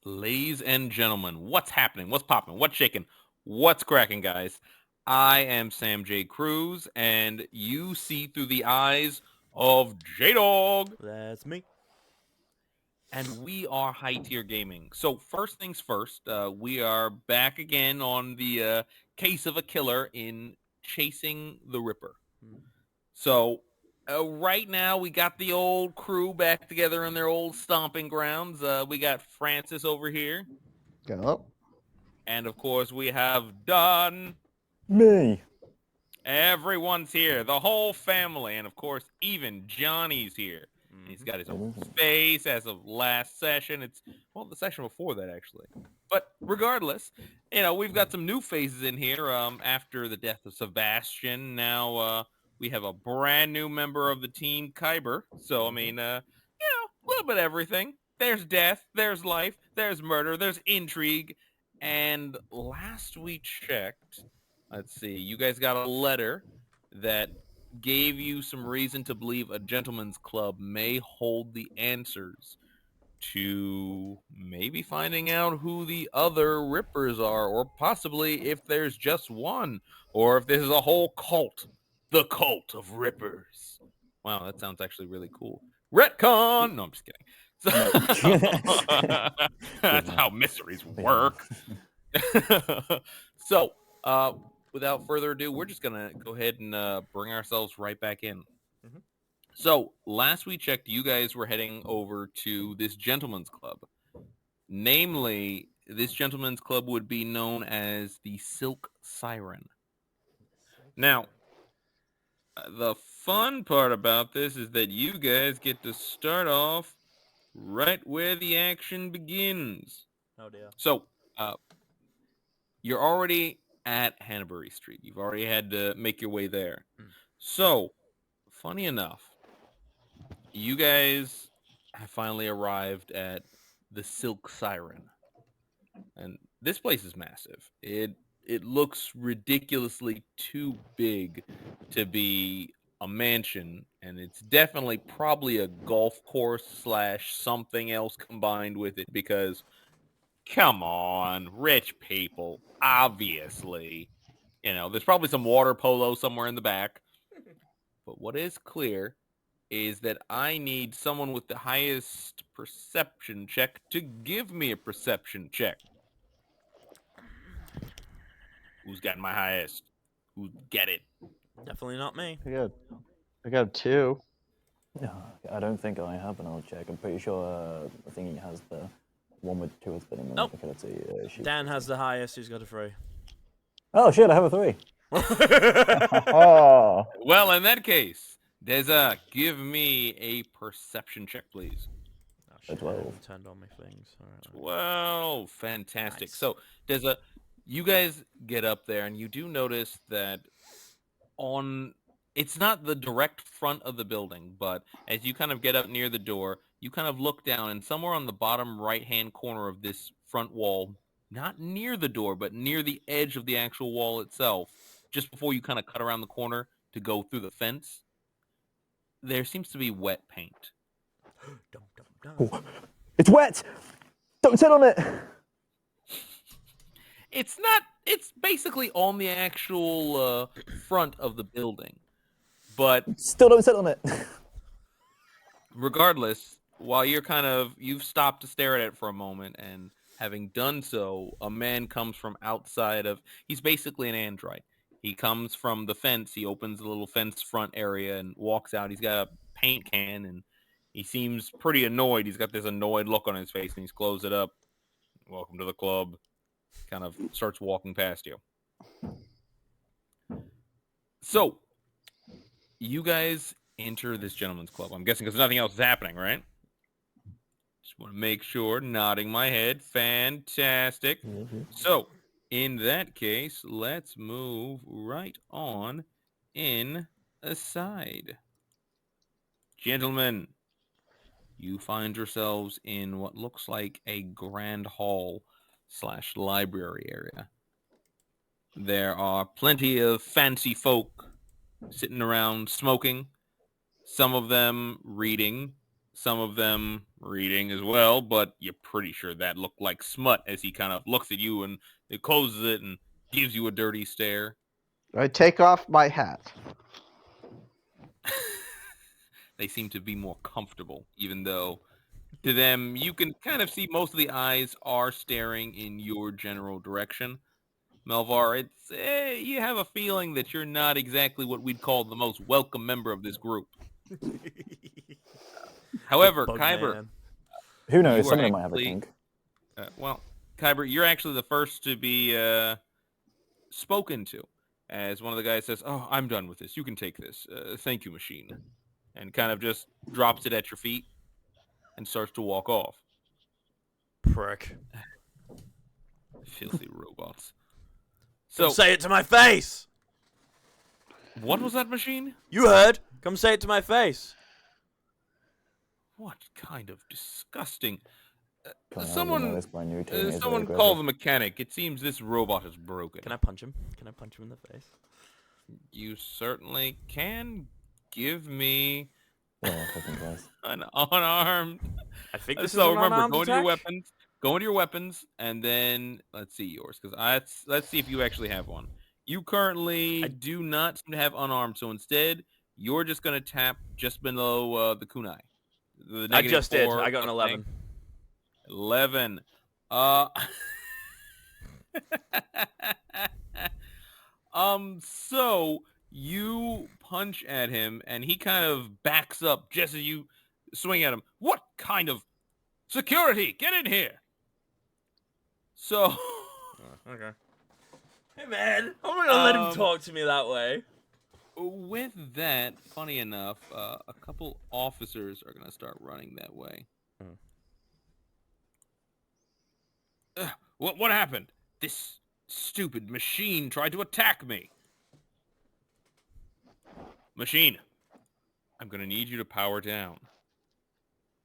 Ladies and gentlemen, what's happening? What's popping? What's shaking? What's cracking, guys? I am Sam J. Cruz, and you see through the eyes of J-Dog, That's me. and we are High Tier Gaming. So first things first, we are back again on the case of a killer in Chasing the Ripper. So right now we got the old crew back together in their old stomping grounds. We got Francis over here. Go. And of course, we have Don. Me. Everyone's here, the whole family, and of course, even Johnny's here. And he's got his own face as of last session. It's the session before that actually. But regardless, we've got some new faces in here. After the death of Sebastian, now we have a brand new member of the team, Kyber. So I mean, a little bit of everything. There's death, there's life, there's murder, there's intrigue. And last we checked, let's see, you guys got a letter that gave you some reason to believe a gentleman's club may hold the answers to maybe finding out who the other Rippers are, or possibly if there's just one, or if this is a whole cult, the cult of Rippers. Wow, that sounds actually really cool. Retcon! No, I'm just kidding. That's how mysteries work. So, without further ado, we're just going to go ahead and bring ourselves right back in. Mhm. So, last we checked, you guys were heading over to this gentleman's club. Namely, this gentleman's club would be known as the Silk Siren. Now, the fun part about this is that you guys get to start off right where the action begins. Oh dear. So, you're already at Hanbury Street. You've already had to make your way there. So, funny enough, you guys have finally arrived at the Silk Siren. And this place is massive. It looks ridiculously too big to be a mansion, and it's definitely probably a golf course / something else combined with it, because come on, rich people, obviously. There's probably some water polo somewhere in the back. But what is clear is that I need someone with the highest perception check to give me a perception check. Who's got my highest? Who get it? Definitely not me. I got 2. I don't think I have an old check. I'm pretty sure the thingy has the one with 2 spinning on Nope. it. Let's see. Sheet. Dan has the highest. Who's got a 3? Oh shit! I have a 3. Oh. Well, in that case, Deza, give me a perception check, please. Oh, shit, 12. I haven't turned on my things. All right. 12. Fantastic. Nice. So, Deza, you guys get up there, and you do notice that it's not the direct front of the building, but as you kind of get up near the door, you kind of look down, and somewhere on the bottom right-hand corner of this front wall, not near the door, but near the edge of the actual wall itself, just before you kind of cut around the corner to go through the fence, there seems to be wet paint. Dum, dum, dum. Oh, it's wet. Don't sit on it. It's not. It's basically on the actual front of the building. But Still don't sit on it. regardless, while you've stopped to stare at it for a moment, and having done so, a man comes from outside of, he's basically an android. He comes from the fence, he opens the little fence front area and walks out. He's got a paint can, and he seems pretty annoyed. He's got this annoyed look on his face, and he's closed it up. Welcome to the club. Kind of starts walking past you. So, you guys enter this gentleman's club. I'm guessing because nothing else is happening, right? Just want to make sure. Nodding my head. Fantastic. So, in that case, let's move right on inside. Gentlemen, you find yourselves in what looks like a grand hall / library area. There are plenty of fancy folk sitting around smoking, some of them reading, some of them reading as well, but you're pretty sure that looked like smut as he kind of looks at you and it closes it and gives you a dirty stare. I take off my hat. They seem to be more comfortable, even though to them you can kind of see most of the eyes are staring in your general direction. Melvar, you have a feeling that you're not exactly what we'd call the most welcome member of this group. However, Bug Kyber, man. Who knows? you are Some of them might have a actually, kink. Kyber, you're actually the first to be spoken to, as one of the guys says, "Oh, I'm done with this. You can take this. Thank you, machine," and kind of just drops it at your feet and starts to walk off. Prick. Filthy robots. Come So, say it to my face! what was that machine? You heard! Come say it to my face! What kind of disgusting... Can't help but someone notice my new team is very someone aggressive. call the mechanic. It seems this robot is broken. Can I punch him? Can I punch him in the face? You certainly can. Give me Yeah, fucking guys. an unarmed. I think this So is an remember, unarmed go into attack? your weapons. Go into your weapons, and then let's see yours, because let's see if you actually have one. You currently do not seem to have unarmed, so instead you're just gonna tap just below the kunai. The I just did. -4 I got an of 11. thing. 11. So you punch at him, and he kind of backs up just as you swing at him. What kind of security? Get in here! So, Okay. Hey man, I'm not gonna let him talk to me that way. with that, funny enough, a couple officers are gonna start running that way. What happened? This stupid machine tried to attack me. Machine, I'm gonna need you to power down.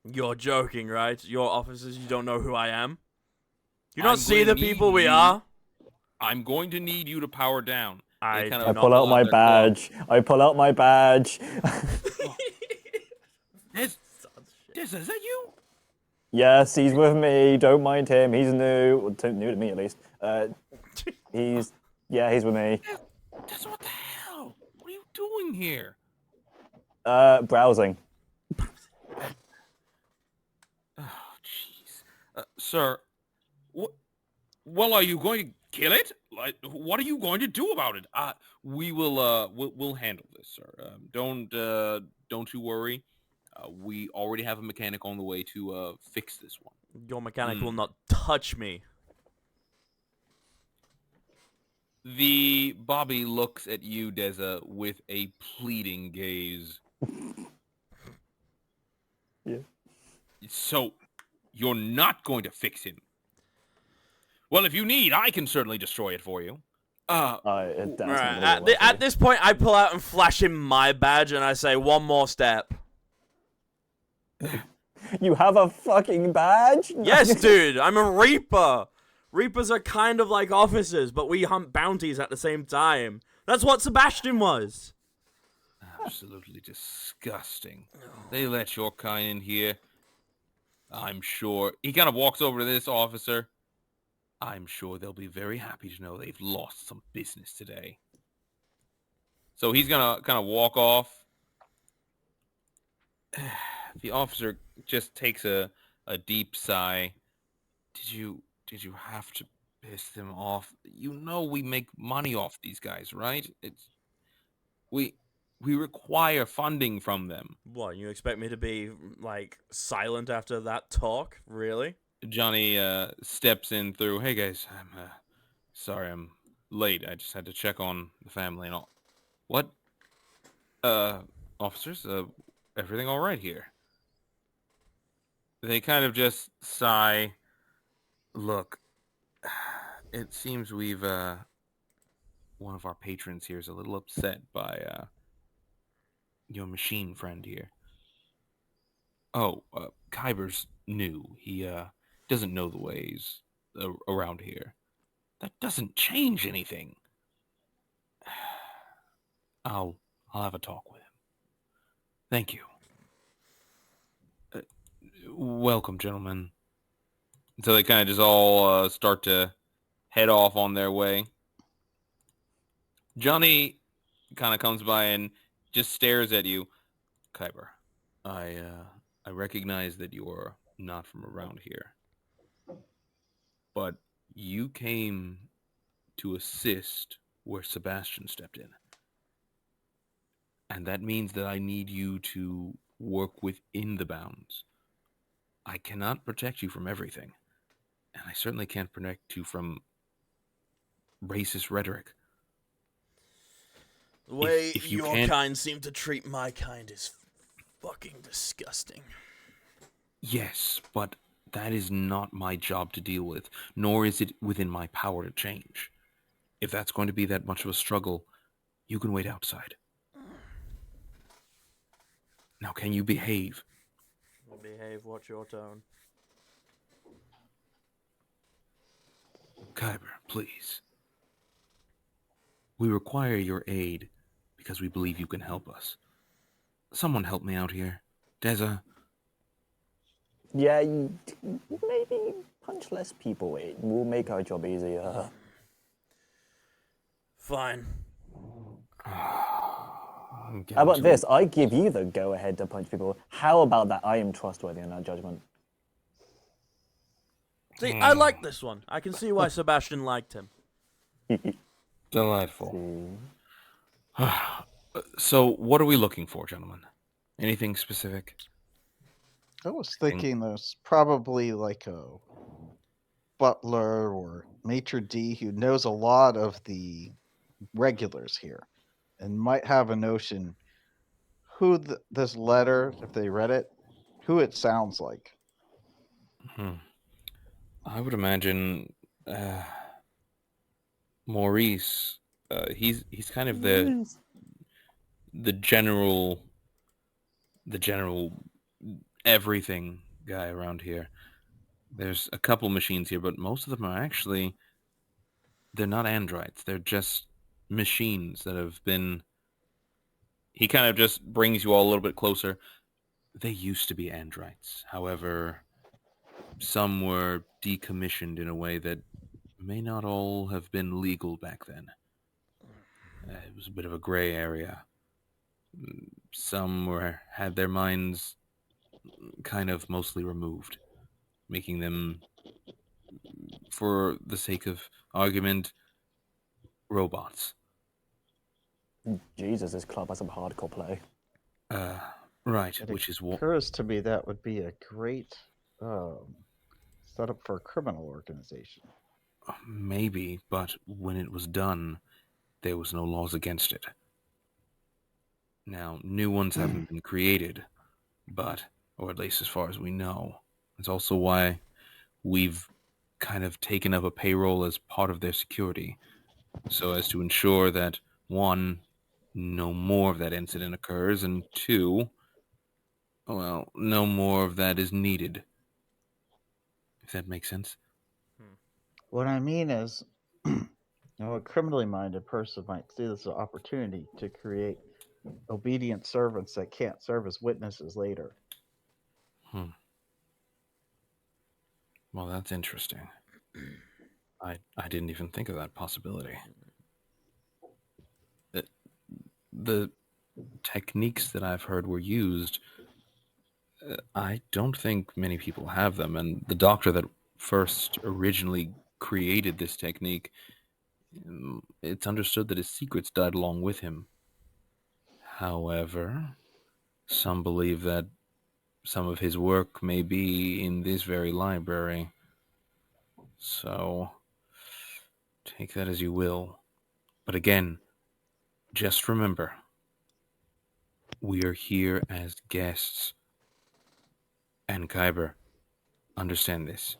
You're joking, right? Your officers, you don't know who I am? You I'm don't see gonna the need people we you- are? I'm going to need you to power down. I They kind do of I pull out my their gloves. badge. I pull out my badge. Is that you? Yes, he's with me. Don't mind him. He's new. Well, new to me, at least. He's with me. That's what the hell? What are you doing here? Browsing. Oh, jeez. Sir, well, are you going to kill it? Like, what are you going to do about it? We will, we'll handle this, sir. Don't you worry. We already have a mechanic on the way to, fix this one. Your mechanic will not touch me. The Bobby looks at you, Deza, with a pleading gaze. Yeah. So, you're not going to fix him? Well, if you need, I can certainly destroy it for you. That's Right, not gonna be at this point, I pull out and flash him my badge, and I say, one more step. You have a fucking badge? Yes, dude, I'm a Reaper. Reapers are kind of like officers, but we hunt bounties at the same time. That's what Sebastian was. Absolutely disgusting. They let your kind in here. I'm sure. He kind of walks over to this officer. I'm sure they'll be very happy to know they've lost some business today. So he's gonna kind of walk off. The officer just takes a deep sigh. Did you have to piss them off? You know we make money off these guys, right? We require funding from them. What, you expect me to be, like, silent after that talk? Really? Johnny steps in through, hey guys, I'm sorry I'm late. I just had to check on the family and all. What? Officers, everything all right here? They kind of just sigh. Look, it seems we've one of our patrons here is a little upset by your machine friend here. Oh, Kyber's new. He doesn't know the ways around here. That doesn't change anything. I'll have a talk with him. Thank you. Welcome, gentlemen. So they kind of just all start to head off on their way. Johnny kind of comes by and just stares at you. Kyber, I recognize that you're not from around here, but you came to assist where Sebastian stepped in. And that means that I need you to work within the bounds. I cannot protect you from everything, and I certainly can't protect you from racist rhetoric. The way If you your can't, kind seem to treat my kind is fucking disgusting. yes, but that is not my job to deal with, nor is it within my power to change. If that's going to be that much of a struggle, you can wait outside. Now, can you behave? Behave, watch your tone. Kyber, please. We require your aid because we believe you can help us. Someone help me out here. Deza. Yeah, maybe punch less people. It will make our job easier. Fine. I'm How about getting this? I give you the go-ahead to punch people. How about that? I am trustworthy in that judgment. See, I like this one. I can see why Sebastian liked him. Delightful. So, what are we looking for, gentlemen? Anything specific? I was thinking there's probably like a butler or maitre d' who knows a lot of the regulars here and might have a notion who this letter, if they read it, who it sounds like. I would imagine Maurice. He's kind of the general everything guy around here. There's a couple machines here, but most of them are actually, they're not androids. They're just machines that have been. He kind of just brings you all a little bit closer. They used to be androids. However, some were decommissioned in a way that may not all have been legal back then. It was a bit of a gray area. Some had their minds kind of mostly removed, making them, for the sake of argument, robots. Jesus, this club has some hardcore play. Right, It which is what. occurs to me that would be a great setup for a criminal organization. Maybe, but when it was done, there was no laws against it. Now, new ones haven't been created, but, or at least as far as we know. It's also why we've kind of taken up a payroll as part of their security, so as to ensure that, one, no more of that incident occurs, and two, well, no more of that is needed. If that makes sense. What I mean is, a criminally minded person might see this as an opportunity to create obedient servants that can't serve as witnesses later. Well, that's interesting. I didn't even think of that possibility. The techniques that I've heard were used, I don't think many people have them. And the doctor that first originally created this technique, it's understood that his secrets died along with him. However, some believe that some of his work may be in this very library. So, take that as you will. But again, just remember, we are here as guests. And Kyber, understand this.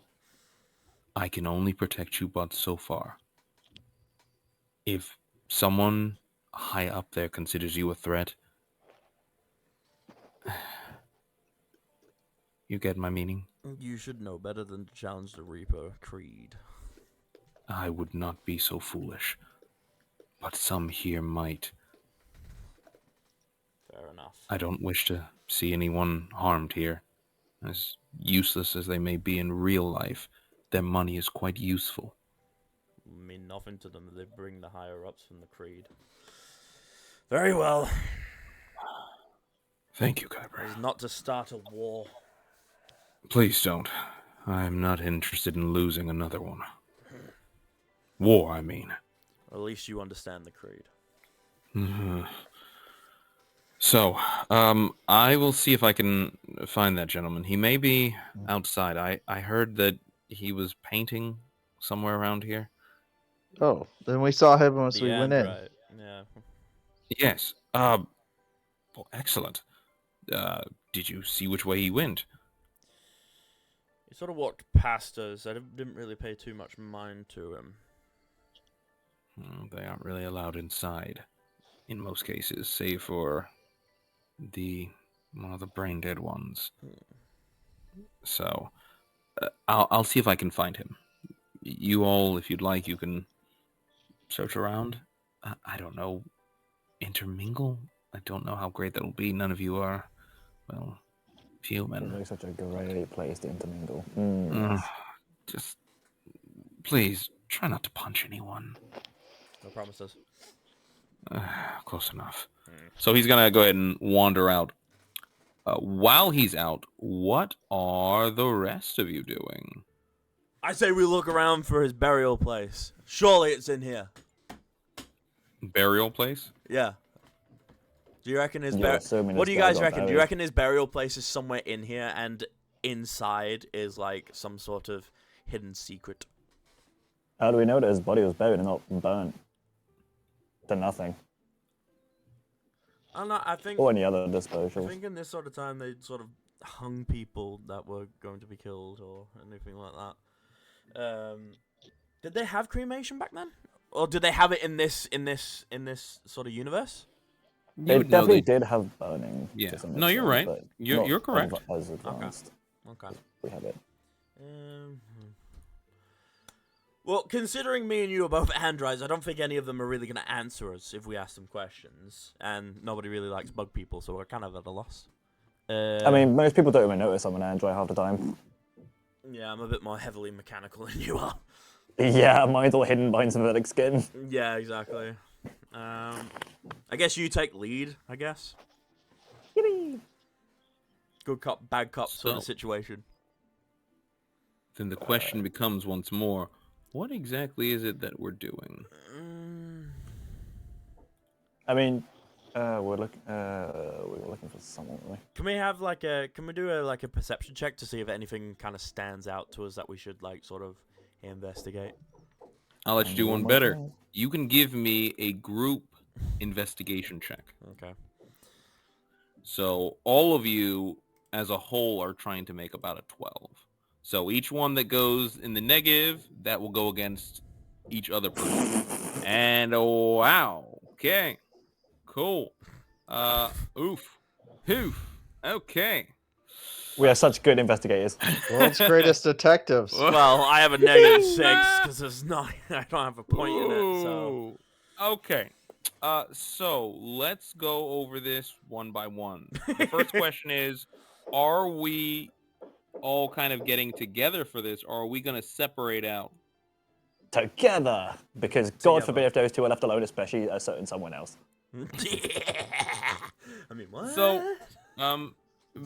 I can only protect you but so far. If someone high up there considers you a threat, you get my meaning? You should know better than to challenge the Reaper creed. I would not be so foolish. But some here might. Fair enough. I don't wish to see anyone harmed here. As useless as they may be in real life, their money is quite useful. Mean nothing to them. They bring the higher ups from the creed. Very well. Thank you, Kyber. It's not to start a war. Please don't. I'm not interested in losing another one. War, I mean. At least you understand the creed. So, I will see if I can find that gentleman. He may be outside. I heard that he was painting somewhere around here. Oh, then we saw him once The we went in. Andrite, yeah. Yes. Well, excellent. Did you see which way he went? He sort of walked past us. I didn't really pay too much mind to him. They aren't really allowed inside, in most cases, save for one of the brain dead ones. So, I'll see if I can find him. You all, if you'd like, you can search around. I don't know, intermingle. I don't know how great that'll be. None of you are, well, human. It looks such a great place to intermingle. Just please try not to punch anyone. No promises. Close enough. So he's gonna go ahead and wander out. While he's out, what are the rest of you doing? I say we look around for his burial place. Surely it's in here. Burial place? Yeah. Do you reckon his Yeah, so many What do you skulls guys got reckon? Do you buried. reckon his burial place is somewhere in here and inside is like some sort of hidden secret? How do we know that his body was buried and not burnt to nothing? I don't know, I think Or any other I disposals? think in this sort of time they sort of hung people that were going to be killed or anything like that. Did they have cremation back then, or did they have it in this sort of universe? They You know definitely did have burning. Yeah. To some No, you're extent, right. but You're not correct. As advanced. Okay. We have it. Well, considering me and you are both androids, I don't think any of them are really going to answer us if we ask them questions. And nobody really likes bug people, so we're kind of at a loss. I mean, most people don't even notice I'm an android half the time. Yeah, I'm a bit more heavily mechanical than you are. Yeah, mine's all hidden behind synthetic skin. Yeah, exactly. I guess you take lead, I guess. Yippee! Good cop, bad cop sort of So- situation. Then the question becomes once more, what exactly is it that we're doing? I mean, we were looking for someone, weren't we? Can we have like can we do a perception check to see if anything kind of stands out to us that we should like sort of investigate? I'll let you do one my better. God. You can give me a group investigation check. Okay. So all of you as a whole are trying to make about a 12. So each one that goes in the negative, that will go against each other person. And wow. Okay. Cool. Oof. Okay. We are such good investigators. World's greatest detectives. Well, I have a -6 because there's not. I don't have a point in it. So Ooh. Okay. So let's go over this one by one. The first question is, are we all kind of getting together for this, or are we going to separate out? Together! Because God Together. forbid if those two are left alone, especially a certain someone else. I mean, what? So,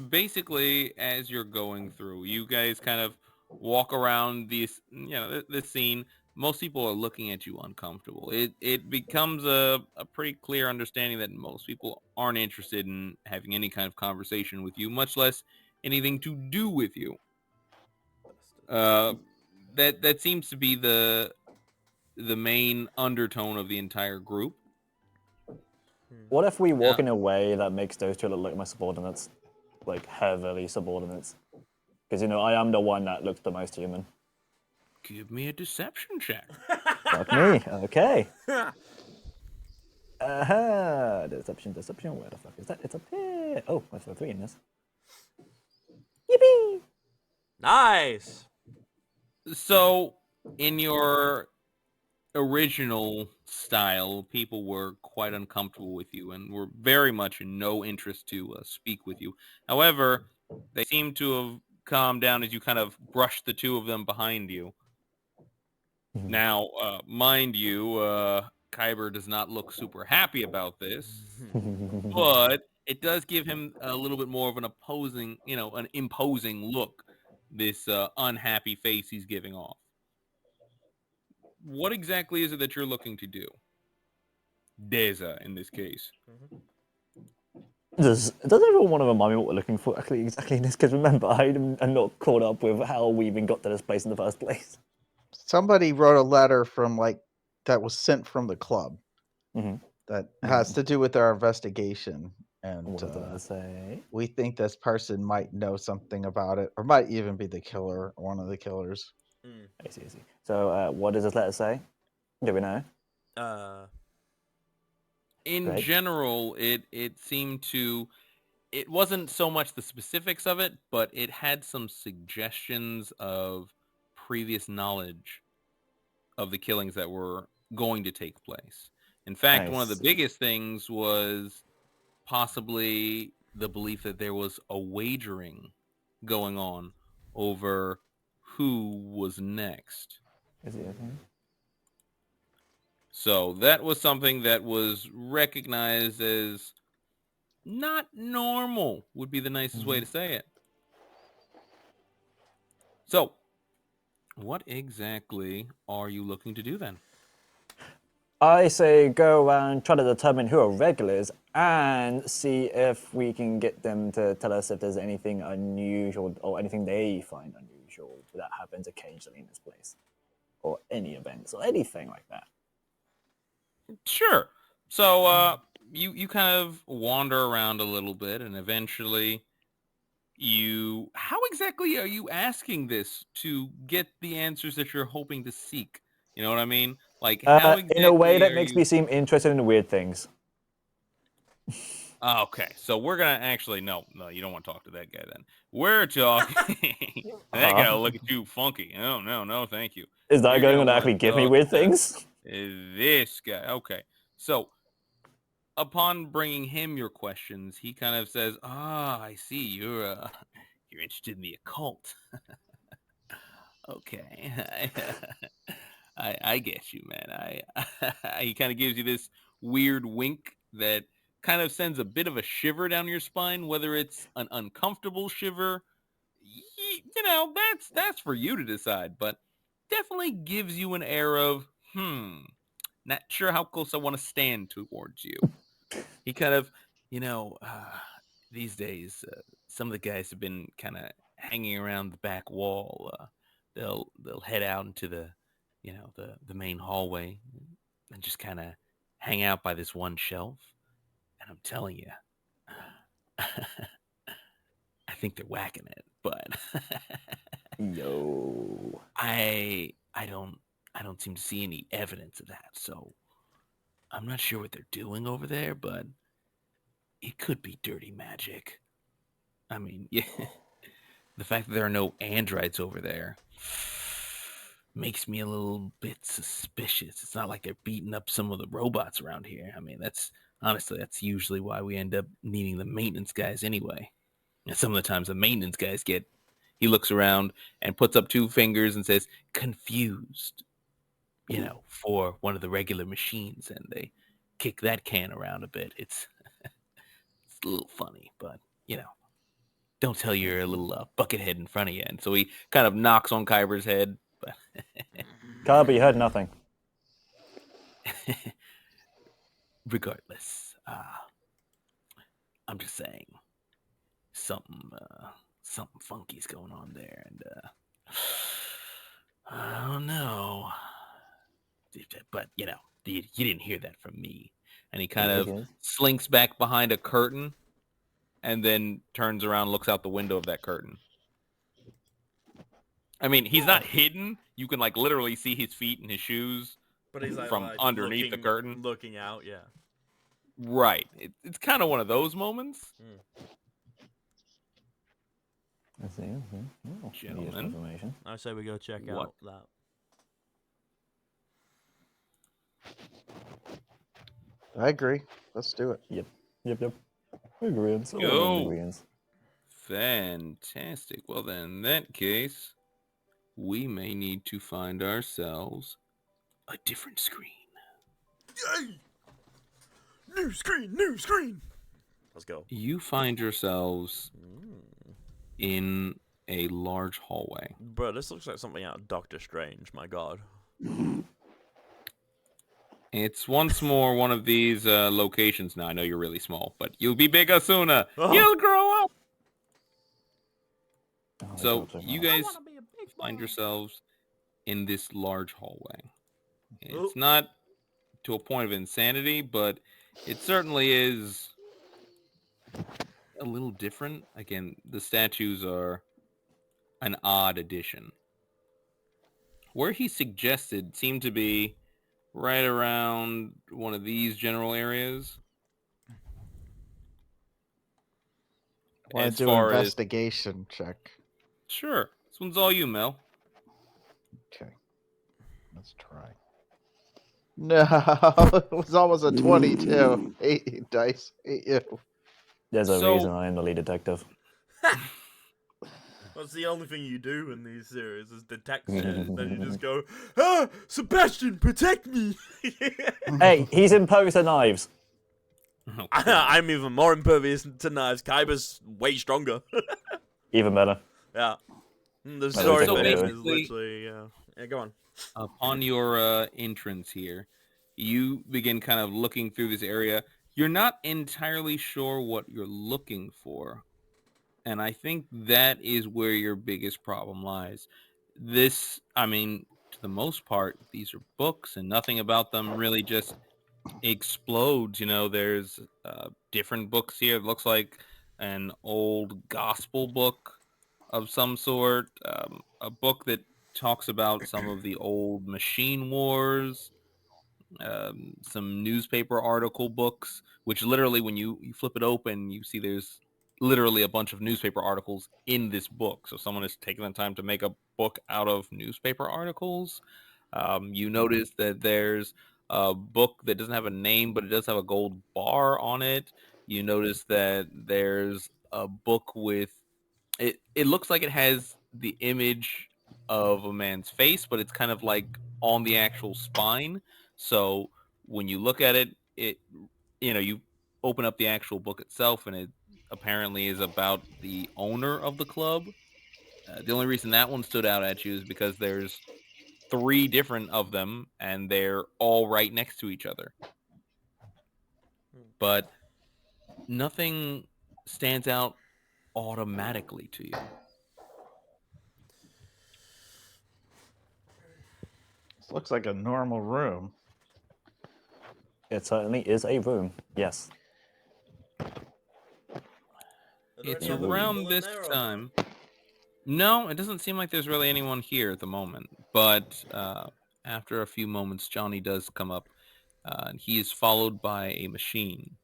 basically, as you're going through, you guys kind of walk around this scene. Most people are looking at you uncomfortable. It becomes a pretty clear understanding that most people aren't interested in having any kind of conversation with you, much less anything to do with you. That seems to be the main undertone of the entire group. What if we walk in a way that makes those two look like my subordinates? Like, heavily subordinates. Because, I am the one that looks the most human. Give me a deception check. Fuck me. Okay. Deception. Where the fuck is that? It's up here. Oh, I throw 3 in this. Yippee! Nice. So, in your original style, people were quite uncomfortable with you and were very much in no interest to speak with you. However, they seem to have calm down as you kind of brush the two of them behind you. Now, mind you, Kyber does not look super happy about this, but it does give him a little bit more of an an imposing look, this unhappy face he's giving off. What exactly is it that you're looking to do? Deza, in this case. Does everyone want to remind me what we're looking for exactly in this? Because remember, I'm not caught up with how we even got to this place in the first place. Somebody wrote a letter from that was sent from the club that has to do with our investigation, and What did I say? we think this person might know something about it, or might even be the killer, or one of the killers. I see. So, what does this letter say? Do we know? In general, it seemed to. It wasn't so much the specifics of it, but it had some suggestions of previous knowledge of the killings that were going to take place. In fact, one of the biggest things was possibly the belief that there was a wagering going on over who was next. Is it okay? So that was something that was recognized as not normal, would be the nicest way to say it. So, what exactly are you looking to do then? I say go around, try to determine who are regulars, and see if we can get them to tell us if there's anything unusual or anything they find unusual that happens occasionally in this place, or any events or anything like that. Sure. So, you kind of wander around a little bit, and eventually how exactly are you asking this to get the answers that you're hoping to seek? You know what I mean? Like, how In a way exactly that are makes you? me seem interested in weird things. Okay, so we're gonna actually no, you don't want to talk to that guy then. We're talking. That guy will look at you funky. No, thank you. Is that You're going gonna to want actually to give me talk weird to things? this guy. Okay, so upon bringing him your questions, he kind of says, I see. You're interested in the occult. Okay, I get you, man. He kind of gives you this weird wink that kind of sends a bit of a shiver down your spine, whether it's an uncomfortable shiver, that's for you to decide, but definitely gives you an air of, not sure how close I want to stand towards you. He kind of, these days, some of the guys have been kind of hanging around the back wall. They'll head out into the main hallway and just kind of hang out by this one shelf. And I'm telling you, I think they're whacking it, but Yo. I don't seem to see any evidence of that. So I'm not sure what they're doing over there, but it could be dirty magic. I mean, yeah, the fact that there are no androids over there makes me a little bit suspicious. It's not like they're beating up some of the robots around here. I mean, that's usually why we end up needing the maintenance guys anyway. And some of the times the maintenance guys he looks around and puts up two fingers and says, confused, for one of the regular machines, and they kick that can around a bit. It's a little funny, but, don't tell your little bucket head in front of you. And so he kind of knocks on Kyber's head. But Kirby heard nothing. regardless, I'm just saying something funky's going on there, and I don't know. But you didn't hear that from me. And he kind of slinks back behind a curtain, and then turns around, and looks out the window of that curtain. I mean, he's not hidden. You can literally see his feet and his shoes, but he's from underneath the curtain, looking out. Yeah, right. It's kind of one of those moments. I see. Oh, gentlemen, information. I say we go check out that. I agree. Let's do it. Yep. Agreeance. Go. Fantastic. Well, then, in that case, we may need to find ourselves a different screen. Yay! New screen, new screen. Let's go. You find yourselves in a large hallway. Bro, this looks like something out of Doctor Strange. My God. It's once more one of these locations. Now, I know you're really small, but you'll be bigger sooner. Oh. You'll grow up. Oh, I So, can't take you that. guys find yourselves in this large hallway. Oh. It's not to a point of insanity, but it certainly is a little different. Again, the statues are an odd addition. Where he suggested seemed to be right around one of these general areas. Want As to do far as investigation check? sure, this one's all you, Mel. Okay, let's try. No, it was almost a 22. 8 dice. 8 you. There's a So- reason I am the lead detective. That's the only thing you do in these series is detect shit. Then you just go, ah, Sebastian, protect me. Hey, he's imposed the knives. Oh, I'm even more impervious to knives. Kaiba's way stronger. Even better. Yeah. The So story for him is basically- literally, yeah, go on. upon your entrance here, you begin kind of looking through this area. You're not entirely sure what you're looking for. And I think that is where your biggest problem lies. This, I mean, to the most part, these are books and nothing about them really just explodes. You know, there's different books here. It looks like an old gospel book of some sort, a book that talks about some of the old machine wars, some newspaper article books, which literally when you flip it open, you see there's literally a bunch of newspaper articles in this book. So someone has taken the time to make a book out of newspaper articles. You notice that there's a book that doesn't have a name, but it does have a gold bar on it. You notice that there's a book with it looks like it has the image of a man's face, but it's kind of like on the actual spine. So when you look at it, you open up the actual book itself, and it apparently is about the owner of the club. The only reason that one stood out at you is because there's 3 different of them, and they're all right next to each other. But nothing stands out automatically to you. This looks like a normal room. It certainly is a room. Yes. It's any other around people in this there, or- time. No, it doesn't seem like there's really anyone here at the moment. But after a few moments, Johnny does come up, and he is followed by a machine.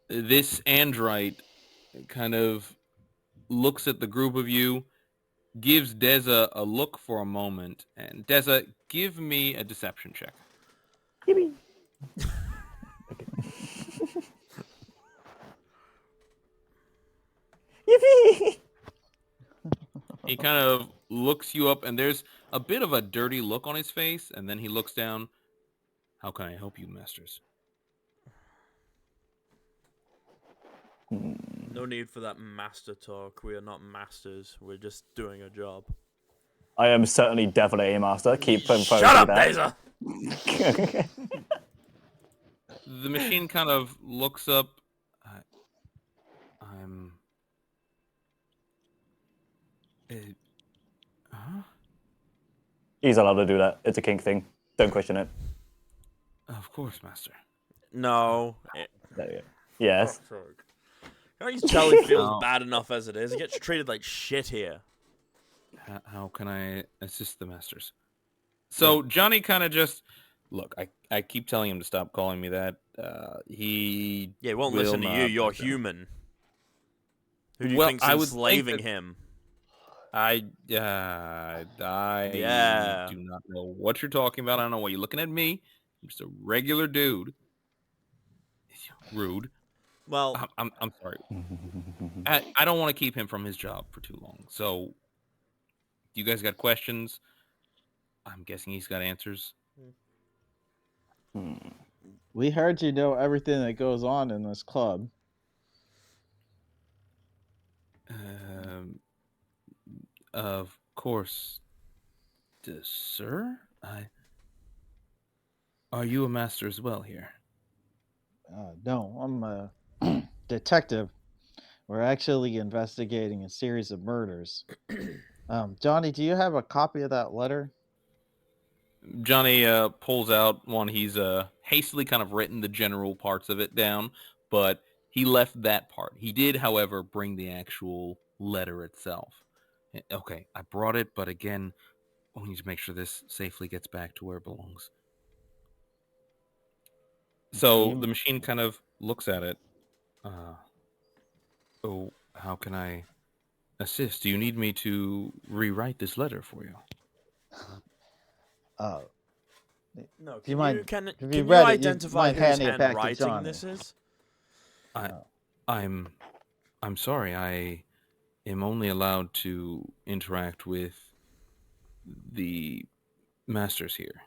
This android kind of looks at the group of you, gives Deza a look for a moment, and Deza, give me a deception check. Yippee. Yippee! He kind of looks you up, and there's a bit of a dirty look on his face, and then he looks down. How can I help you, masters? No need for that master talk. We are not masters. We're just doing a job. I am certainly definitely a master. Keep Shut up, that. Daza! The machine kind of looks up. I'm... huh? He's allowed to do that. It's a kink thing. Don't question it. Of course, master. No. There you go. Yes. Can't you tell he feels No. bad enough as it is? He gets treated like shit here. How can I assist the masters? So Johnny kind of just... Look, I keep telling him to stop calling me that. He Won't will listen to you. not You're listen. human. Who do you Well, think's I would think enslaving that- him? I Yeah. do not know what you're talking about. I don't know why you're looking at me. I'm just a regular dude. Rude. Well, I'm sorry. I don't want to keep him from his job for too long. So, you guys got questions? I'm guessing he's got answers. We heard you know everything that goes on in this club. Um, of course, sir. Are you a master as well here? No, I'm a detective. We're actually investigating a series of murders. Johnny, do you have a copy of that letter? Johnny pulls out one. He's hastily kind of written the general parts of it down, but he left that part. He did, however, bring the actual letter itself. Okay, I brought it, but again, we need to make sure this safely gets back to where it belongs. So the machine kind of looks at it. Oh, how can I assist? Do you need me to rewrite this letter for you? Uh, no. do you Can mind? you can If you can you read it, you identify mind whose handing it back to handwriting Johnny? this is? I'm sorry. I am only allowed to interact with the masters here.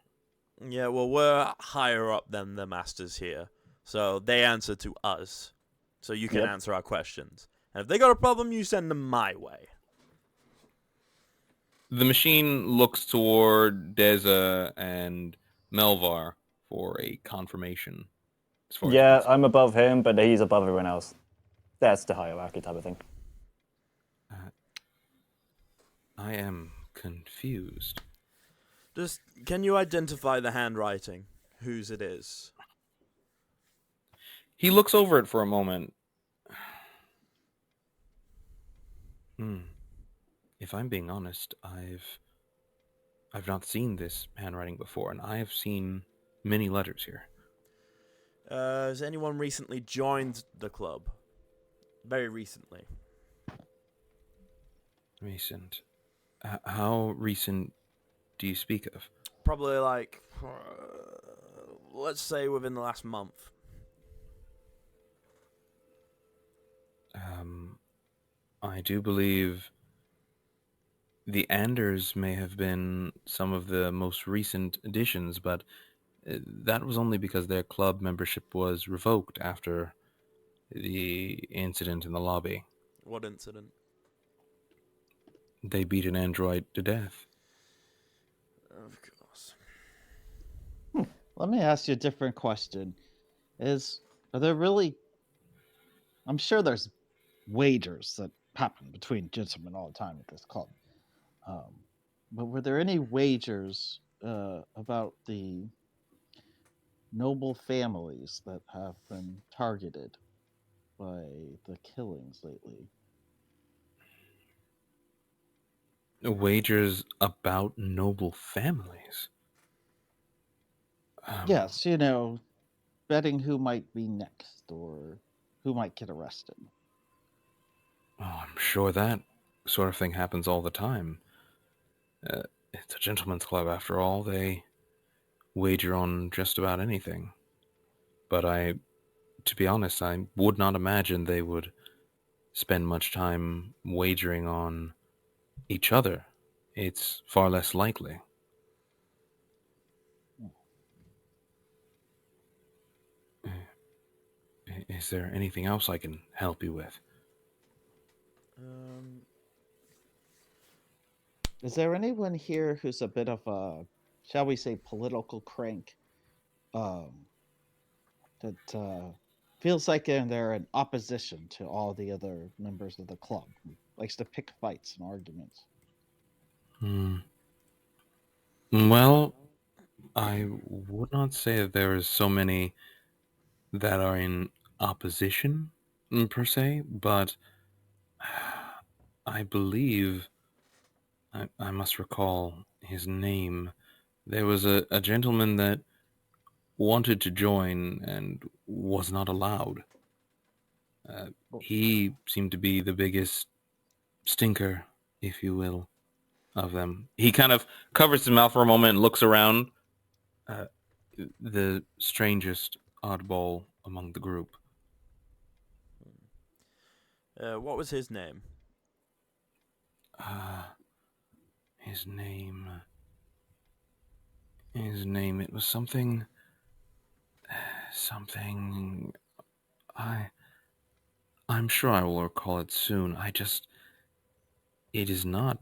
Yeah, well, we're higher up than the masters here, so they answer to us, so you can Yep. answer our questions. And if they got a problem, you send them my way. The machine looks toward Deza and Melvar for a confirmation. As far as you Yeah, can see. I'm above him, but he's above everyone else. That's the hierarchy type of thing. I am confused. Just can you identify the handwriting, whose it is? He looks over it for a moment. If I'm being honest, I've not seen this handwriting before, and I have seen many letters here. Has anyone recently joined the club? Very recently. Recent. How recent do you speak of? Probably like, let's say within the last month. I do believe the Anders may have been some of the most recent additions, but that was only because their club membership was revoked after the incident in the lobby. What incident? They beat an android to death. Of course. Let me ask you a different question. Are there really? I'm sure there's wagers that happen between gentlemen all the time at this club. But were there any wagers about the noble families that have been targeted by the killings lately? Wagers about noble families. Yes, betting who might be next or who might get arrested. Oh, I'm sure that sort of thing happens all the time. It's a gentleman's club after all. They wager on just about anything. But to be honest, I would not imagine they would spend much time wagering on each other. It's far less likely. Is there anything else I can help you with? Is there anyone here who's a bit of a, shall we say, political crank? That feels like they're in opposition to all the other members of the club. Likes to pick fights and arguments. Well, I would not say that there is so many that are in opposition, per se, but I believe I must recall his name. There was a gentleman that wanted to join and was not allowed. He seemed to be the biggest stinker, if you will, of them. He kind of covers his mouth for a moment and looks around. The strangest oddball among the group. What was his name? His name. His name. It was something. Something. I'm sure I will recall it soon. It is not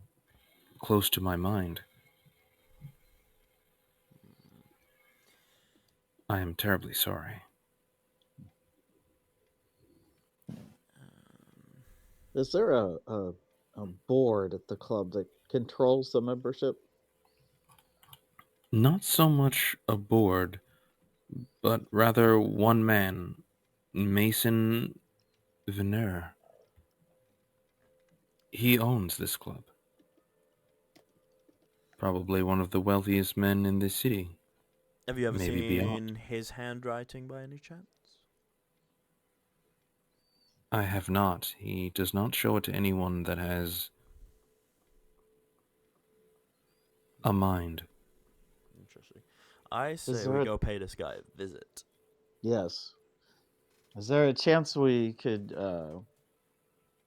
close to my mind. I am terribly sorry. Is there a board at the club that controls the membership? Not so much a board, but rather one man, Mason Venner. He owns this club. Probably one of the wealthiest men in this city. Have you ever Maybe seen beyond. his handwriting by any chance? I have not. He does not show it to anyone that has a mind. Interesting. I Is say there we a- go pay this guy a visit. Yes. Is there a chance we could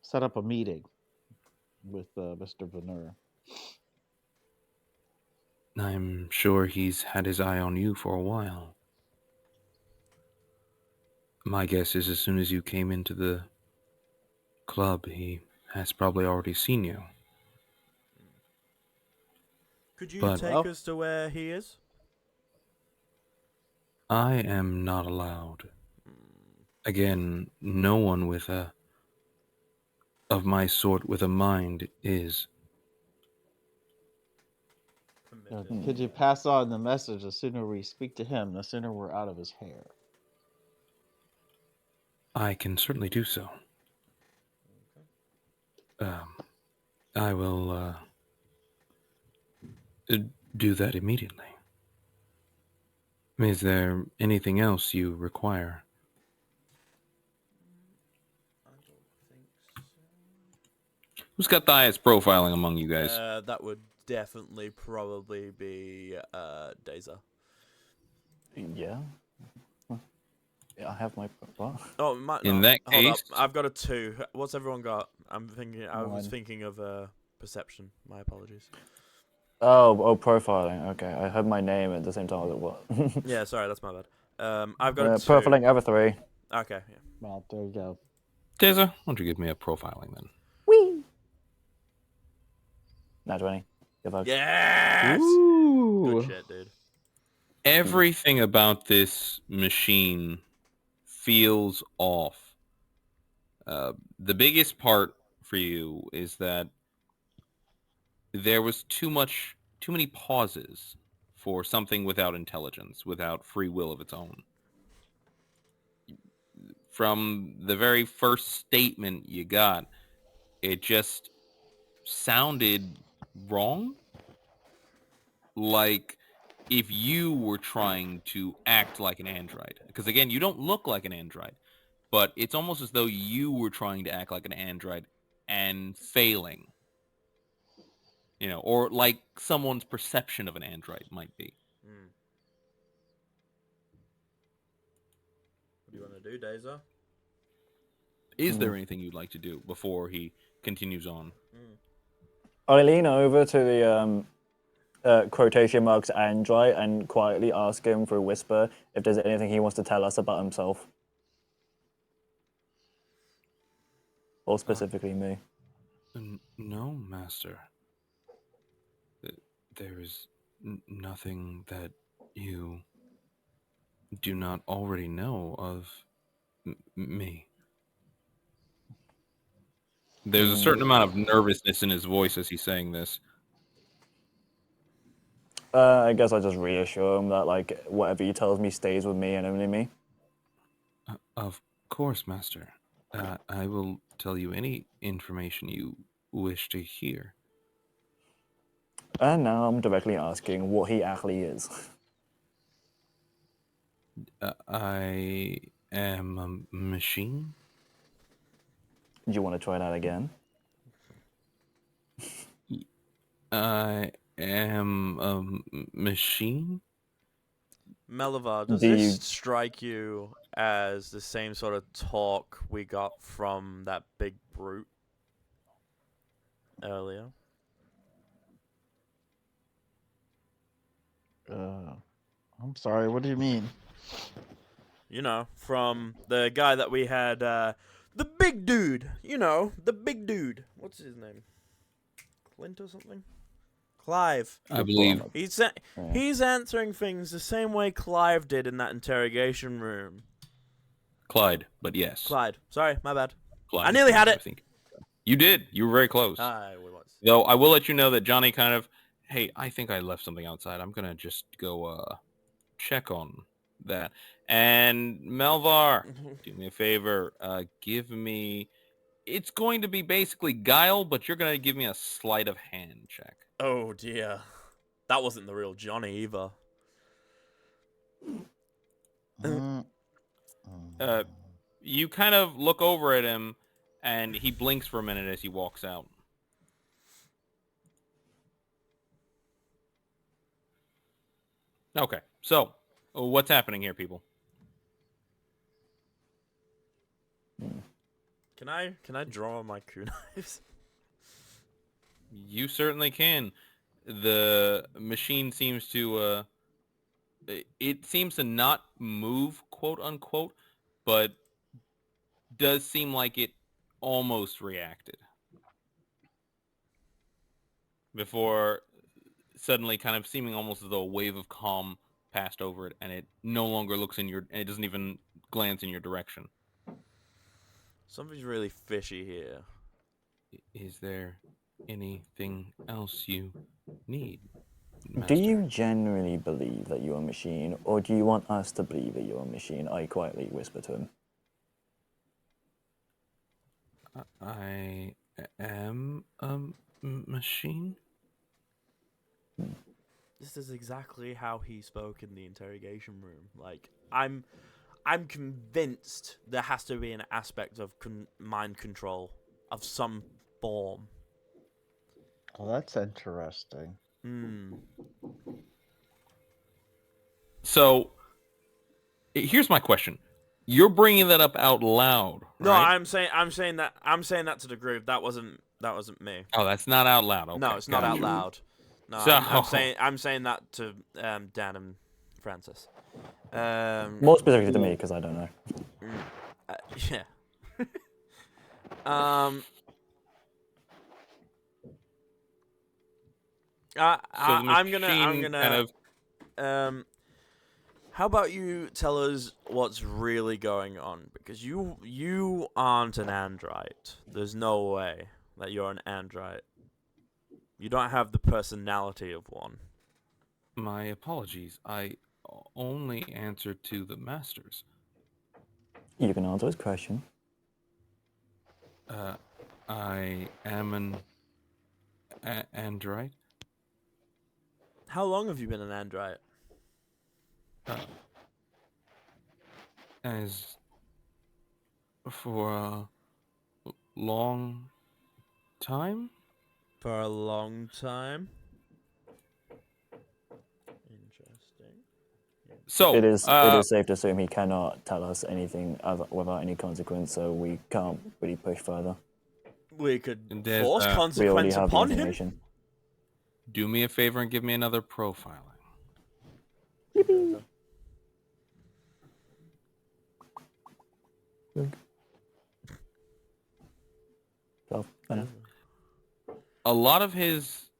set up a meeting with Mr. Veneur? I'm sure he's had his eye on you for a while. My guess is as soon as you came into the club, he has probably already seen you. Could you But take Well- us to where he is? I am not allowed. Again, no one of my sort with a mind is. Could you pass on the message? The sooner we speak to him, the sooner we're out of his hair. I can certainly do so. I will do that immediately. Is there anything else you require? I don't think so. Who's got the highest profiling among you guys? That would definitely probably be Daza. Yeah. Yeah, I have my what? Oh, my, In no, that hold up. case- I've got a 2. What's everyone got? I was One. thinking of perception. My apologies. Oh, profiling. Okay, I heard my name at the same time as it was. Yeah, sorry, that's my bad. I've got a 2. Profiling over 3. Okay, yeah. Well, there you go. Teza, why don't you give me a profiling then? Whee! Nat 20. Give hugs. Yes! Ooh. Good shit, dude. Everything about this machine feels off. The biggest part for you is that there was too many pauses for something without intelligence, without free will of its own. From the very first statement you got, it just sounded wrong. Like if you were trying to act like an android. Because again, you don't look like an android, but it's almost as though you were trying to act like an android and failing. Or like someone's perception of an android might be. Mm. What do you want to do, Daza? Is there anything you'd like to do before he continues on? I lean over to the quotation marks android and quietly ask him through whisper if there's anything he wants to tell us about himself. Or specifically me. No, master. There is nothing that you do not already know of me. There's a certain amount of nervousness in his voice as he's saying this. I guess I just reassure him that like whatever he tells me stays with me and only me. Of course, master. I will tell you any information you wish to hear. And now I'm directly asking what he actually is. I am a machine. Do you want to try that again? I am a machine. Melivar, does Do this you- strike you as the same sort of talk we got from that big brute earlier? I'm sorry. What do you mean? You know, from the guy that we had, the big dude. You know, the big dude. What's his name? Clint or something? Clive. I believe. He's answering things the same way Clive did in that interrogation room. Clyde, but yes. Clyde. Sorry, my bad. Clyde I nearly had I it. think. You did. You were very close. I was. Though I will let you know that Johnny kind of, hey, I think I left something outside. I'm gonna just go check on that. And Melvar, do me a favor. Give me. It's going to be basically guile, but you're gonna give me a sleight of hand check. Oh dear. That wasn't the real Johnny either. You kind of look over at him, and he blinks for a minute as he walks out. Okay, so what's happening here, people? Can I draw my kunais? You certainly can. The machine seems to it seems to not move, quote unquote, but does seem like it almost reacted before suddenly kind of seeming almost as though a wave of calm passed over it, and it no longer looks in your, and it doesn't even glance in your direction. Something's really fishy here. Is there anything else you need, Do Master? you genuinely believe that you're a machine, or do you want us to believe that you're a machine? I quietly whisper to him. I am a machine? This is exactly how he spoke in the interrogation room. Like, I'm convinced there has to be an aspect of mind control of some form. Oh, that's interesting. So, here's my question. You're bringing that up out loud, No, right? I'm saying that to the group. That wasn't me. Oh, that's not out loud. Okay, No, it's not out gotcha. loud. No, So- I'm saying that to Dan and Francis. More specifically to me, because I don't know. Yeah. I'm gonna kind of. how about you tell us what's really going on, because you aren't an android. There's no way that you're an android. You don't have the personality of one. My apologies. I only answer to the masters. You can answer his question. I am an android. How long have you been an android? As for a long time? For a long time. Interesting. So It is safe to assume he cannot tell us anything without any consequence, so we can't really push further. We could There's, force We already consequence have the upon him. information. do me a favor and give me another profiling. So, I know. A lot of his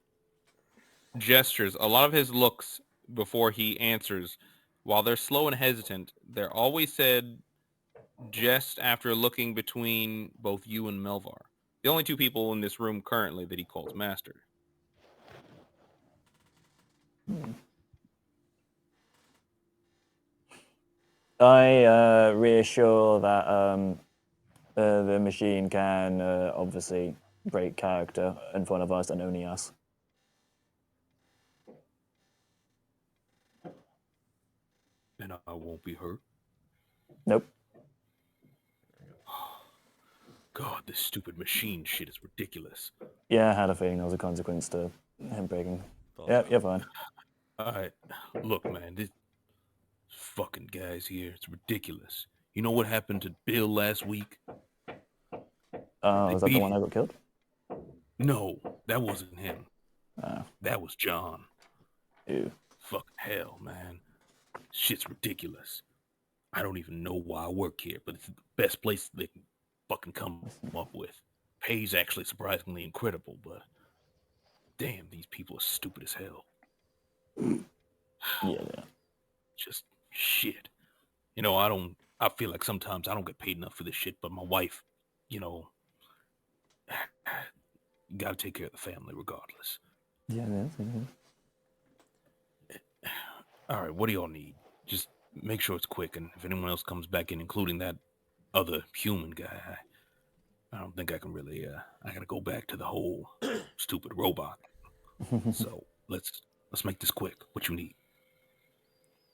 gestures, a lot of his looks before he answers, while they're slow and hesitant, they're always said just after looking between both you and Melvar. The only two people in this room currently that he calls master. I reassure that the machine can obviously break character in front of us and only us. And I won't be hurt. Nope. God, this stupid machine shit is ridiculous. Yeah, I had a feeling there was a consequence to him breaking. Yeah, you're fine. Alright, look, man, Fucking guys here. It's ridiculous. You know what happened to Bill last week? They Was that the beat one him. I got killed? No, that wasn't him. Oh, That was John. ew. Fucking hell, man. Shit's ridiculous. I don't even know why I work here, but it's the best place they can fucking come up with. Pay's actually surprisingly incredible, but damn, these people are stupid as hell. Yeah. Just shit. I feel like sometimes I don't get paid enough for this shit, but my wife, you gotta take care of the family regardless. Yeah. All right, what do y'all need? Just make sure it's quick, and if anyone else comes back in, including that other human guy, I don't think I can really. I gotta go back to the whole stupid robot. So let's make this quick. What you need?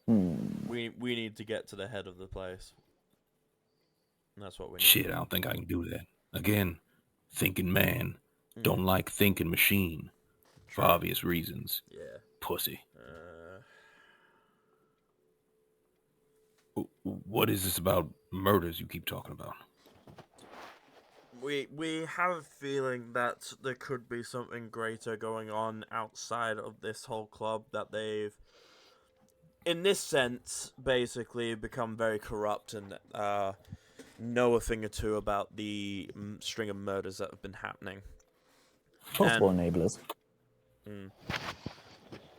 We need to get to the head of the place. And that's what we need. Shit, I don't think I can do that. Again, thinking man, don't like thinking machine, for True. obvious reasons. Yeah. Pussy. What is this about murders you keep talking about? We have a feeling that there could be something greater going on outside of this whole club, that they've, in this sense, basically become very corrupt and know a thing or two about the string of murders that have been happening. Possible enablers.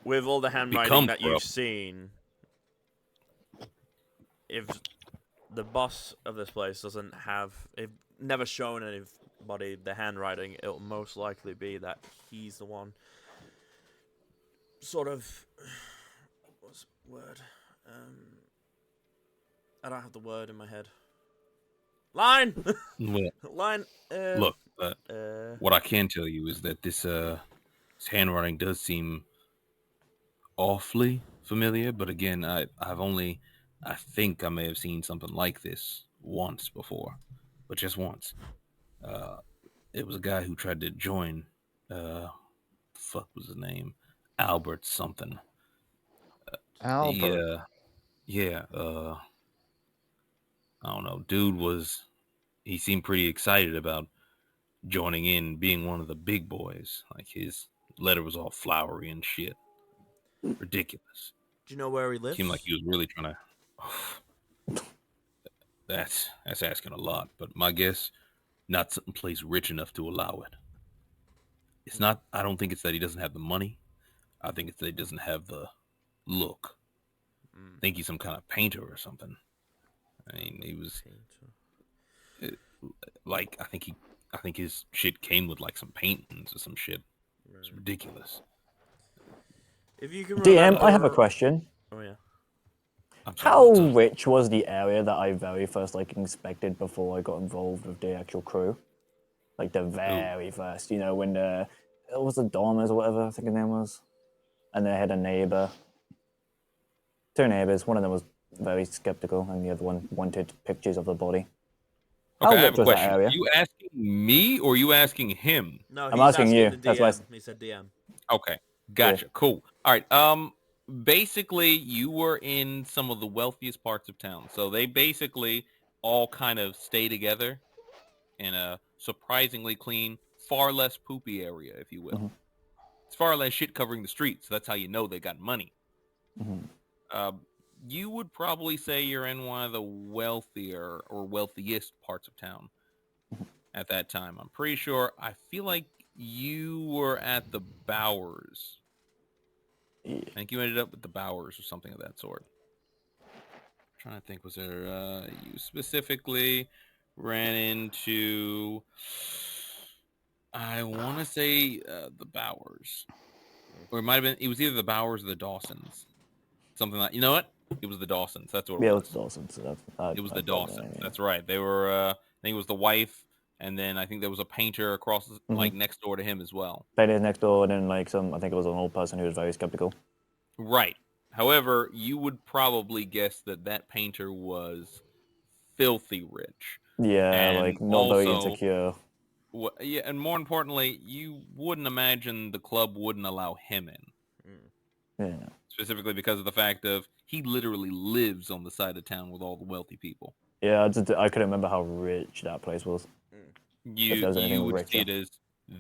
With all the handwriting Become that you've corrupt. seen, if the boss of this place doesn't have, if never shown anybody the handwriting, it'll most likely be that he's the one. Sort of, what's the word? I don't have the word in my head. Line. Well, Line. look, what I can tell you is that this handwriting does seem awfully familiar, but again, I think I may have seen something like this once before, but just once. It was a guy who tried to join. Fuck was his name? Albert something. Albert. I don't know. He seemed pretty excited about joining in, being one of the big boys. Like his letter was all flowery and shit. Ridiculous. Do you know where he lives? Seemed like he was really trying to. That's asking a lot, but my guess, not some place rich enough to allow it. It's not. I don't think it's that he doesn't have the money. I think it's that he doesn't have the look. I think he's some kind of painter or something. I mean, he was like, I think his shit came with like some paintings or some shit. It's ridiculous. If you can DM, remember... I have a question. Oh yeah. I'm sorry, How what's up? rich was the area that I very first inspected before I got involved with the actual crew? Like the very first, when it was the Dormers or whatever I think his name was, and they had a neighbor, 2 neighbors. One of them was very skeptical, and the other one wanted pictures of the body. Okay, How I have rich a was that question. area? Are you asking me or are you asking him? No, I'm he's asking you. The DM. That's why He said DM. Okay, gotcha. Cool. All right. Basically, you were in some of the wealthiest parts of town, so they basically all kind of stay together in a surprisingly clean, far less poopy area, if you will. It's far less shit covering the streets, so that's how you know they got money. You would probably say you're in one of the wealthier or wealthiest parts of town at that time. I'm pretty sure. I feel like you were at the Bowers. Yeah. I think you ended up with the Bowers or something of that sort. I'm trying to think, was there you specifically ran into? I want to say the Bowers, or it might have been. It was either the Bowers or the Dawsons, something like. You know what? It was the Dawsons. That's what it Yeah, it was. was Dawson. So It was the I've got Dawsons. that, yeah. That's right. They were. I think it was the wife, and then I think there was a painter across, like next door to him as well. Painted next door, and then I think it was an old person who was very skeptical. Right. However, you would probably guess that painter was filthy rich. Yeah, And not very also, insecure. and more importantly, you wouldn't imagine the club wouldn't allow him in. Yeah. Specifically because of the fact of he literally lives on the side of town with all the wealthy people. Yeah, I couldn't remember how rich that place was. If there was anything You would see richer. it as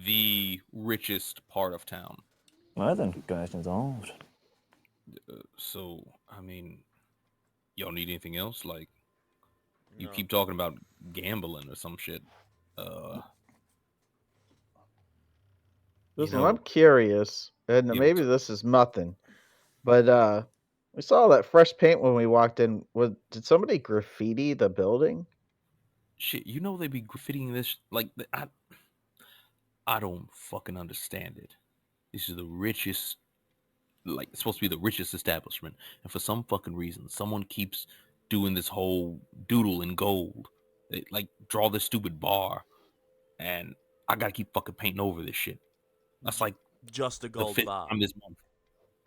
the richest part of town. Well, then, questions involved. So, I mean, y'all need anything else? Like, you No. keep talking about gambling or some shit. You Listen, know, I'm curious, and Yeah, maybe this is nothing, but we saw that fresh paint when we walked in. Did somebody graffiti the building? shit, you know they be graffitiing this like I don't fucking understand it. This is the richest, like it's supposed to be the richest establishment, and for some fucking reason, someone keeps doing this whole doodle in gold. They, like draw this stupid bar, and I gotta keep fucking painting over this shit. That's like Just a the gold fifth bar. time this month.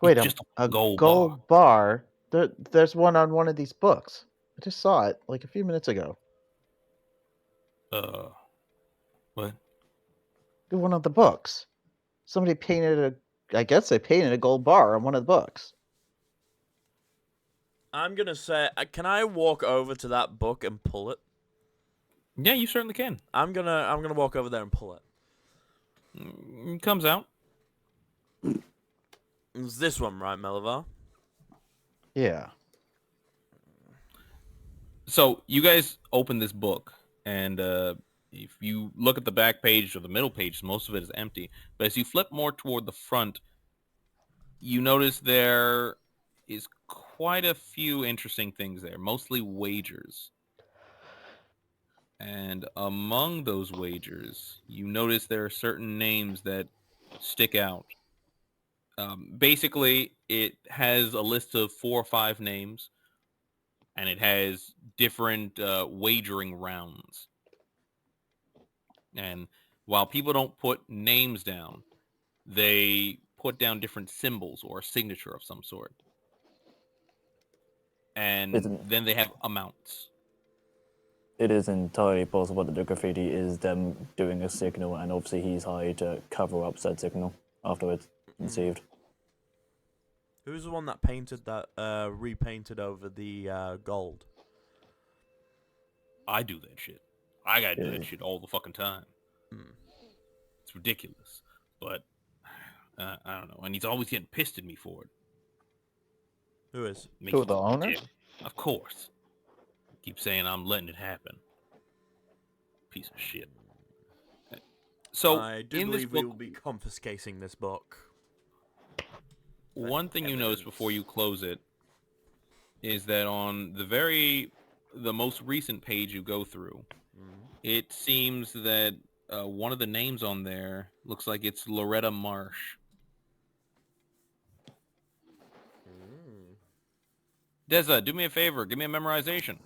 Wait, It's just a a gold bar. gold bar? There's one on one of these books. I just saw it like a few minutes ago. What? One of the books. Somebody painted I guess they painted a gold bar on one of the books. I'm gonna say, can I walk over to that book and pull it? Yeah, you certainly can. I'm gonna walk over there and pull it. It comes out. It's this one, right, Melivar? Yeah. So you guys open this book, and if you look at the back page or the middle page, most of it is empty. But as you flip more toward the front, you notice there is quite a few interesting things there, mostly wagers. And among those wagers, you notice there are certain names that stick out. Basically, it has a list of 4 or 5 names, and it has different wagering rounds. And while people don't put names down, they put down different symbols or a signature of some sort. And then they have amounts. It is entirely possible that the graffiti is them doing a signal, and obviously he's hired to cover up said signal after it's conceived. Who's the one that painted that, repainted over the gold? I do that shit. I gotta do that shit all the fucking time. It's ridiculous. But I don't know. And he's always getting pissed at me for it. Who is? Makes Who, me the feel owner? dick. Of course. Keep saying I'm letting it happen. Piece of shit. So I do in this believe we book, will be confiscating this book. one thing you notice before you close it is that on the most recent page you go through, it seems that one of the names on there looks like it's Loretta Marsh. Deza, do me a favor. Give me a memorization.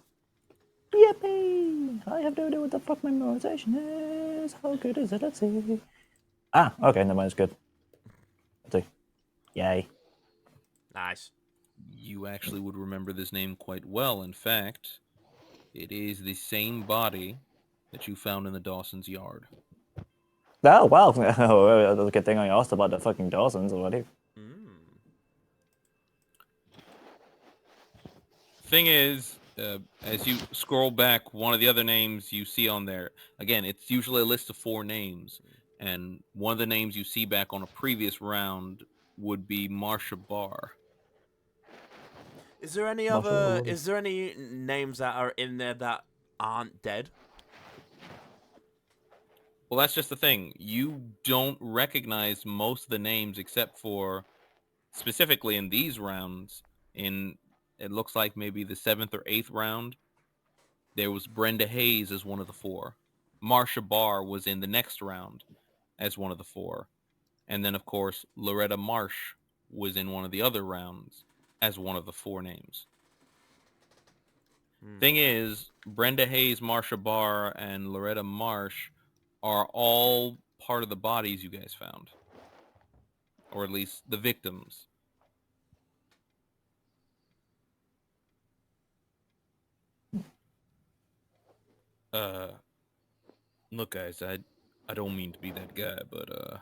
Yippee! I have no idea what the fuck memorization is. How good is it? Let's see. Ah, okay, no, mine's good. Let's see. Yay. Nice. You actually would remember this name quite well. In fact, it is the same body that you found in the Dawson's yard. Oh, wow. Oh, that's a good thing I asked about the fucking Dawsons already. Thing is, as you scroll back, one of the other names you see on there, again, it's usually a list of 4 names, and one of the names you see back on a previous round would be Marsha Barr. Is there any Is there any names that are in there that aren't dead? Well, that's just the thing. You don't recognize most of the names except for, specifically in these rounds, it looks like maybe the 7th or 8th round, there was Brenda Hayes as one of the 4. Marsha Barr was in the next round as one of the 4. And then, of course, Loretta Marsh was in one of the other rounds as one of the 4 names. Thing is, Brenda Hayes, Marsha Barr, and Loretta Marsh are all part of the bodies you guys found. Or at least the victims. Look, guys, I don't mean to be that guy, but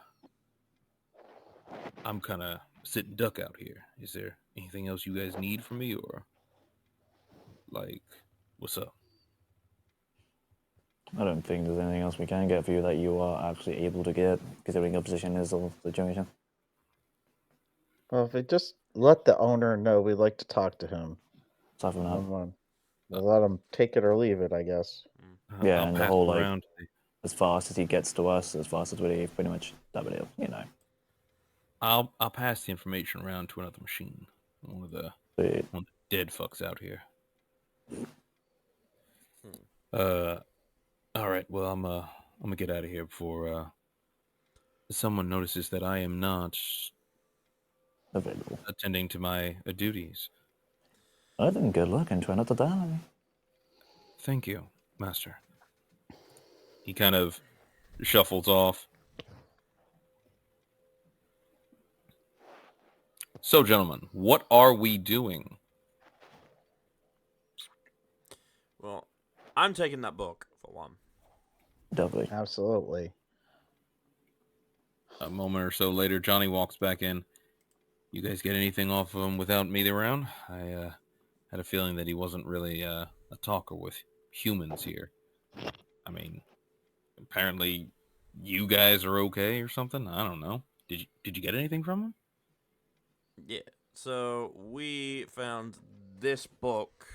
I'm kind of sitting duck out here. Is there anything else you guys need from me, or like, what's up? I don't think there's anything else we can get for you that you are actually able to get, considering your position is the situation. Well, if we just let the owner know we'd like to talk to him, Aside from that, we'll let him take it or leave it, I guess. yeah, I'll and the pass whole it like, around. as fast as he gets to us, as fast as we leave, pretty much that video, you know. I'll pass the information around to another machine. One of the dead fucks out here. All right. Well, I'm gonna get out of here before someone notices that I am not Available. attending to my duties. I think good luck and try not to die. Thank you, Master. He kind of shuffles off. So, gentlemen, what are we doing? Well, I'm taking that book for one. Definitely. Absolutely. A moment or so later, Johnny walks back in. You guys get anything off of him without me around? I had a feeling that he wasn't really a talker with humans here. I mean, apparently you guys are okay or something. I don't know. Did you get anything from him? Yeah. So we found this book,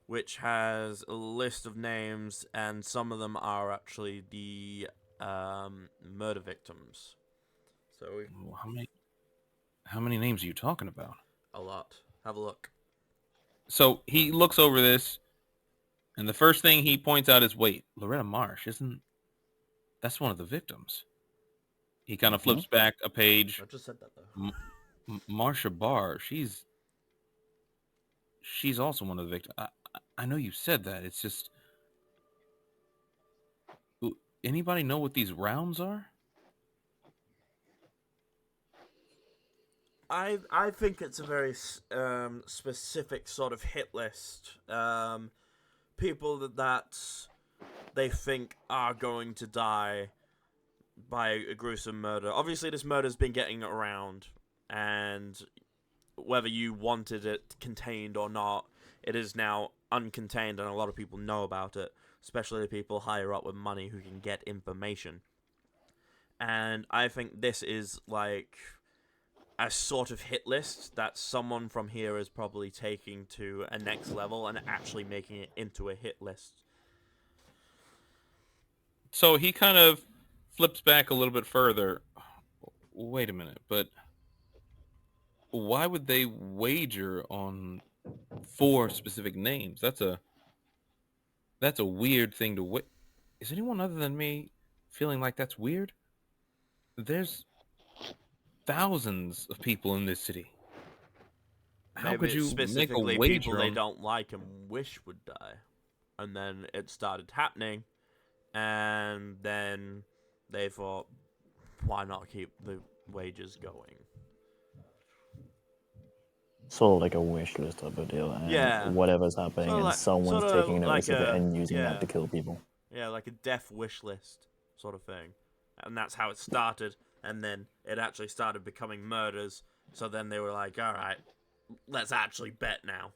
which has a list of names, and some of them are actually the murder victims. So we Well, how many names are you talking about? a lot. Have a look. So he looks over this, and the first thing he points out is, wait, Loretta Marsh, that's one of the victims. He kind of flips back a page. I just said that though. Marsha Barr, she's also one of the victims. I know you said that. It's just, anybody know what these rounds are? I think it's a very specific sort of hit list. People that they think are going to die by a gruesome murder. Obviously, this murder's been getting around, and whether you wanted it contained or not, it is now uncontained, and a lot of people know about it, especially the people higher up with money who can get information. And I think this is like a sort of hit list that someone from here is probably taking to a next level and actually making it into a hit list. So he kind of flips back a little bit further. Wait a minute, but why would they wager on 4 specific names? That's a weird thing to wait. Is anyone other than me feeling like that's weird? There's thousands of people in this city. How Maybe could it's you make a specifically people wager they on? don't like and wish would die. And then it started happening, and then they thought, why not keep the wages going? Sort of like a wish list type of deal, and Yeah. whatever's happening, and someone's taking notice of it and using that to kill people. Yeah, like a death wish list sort of thing. And that's how it started, and then it actually started becoming murders, so then they were like, alright, let's actually bet now.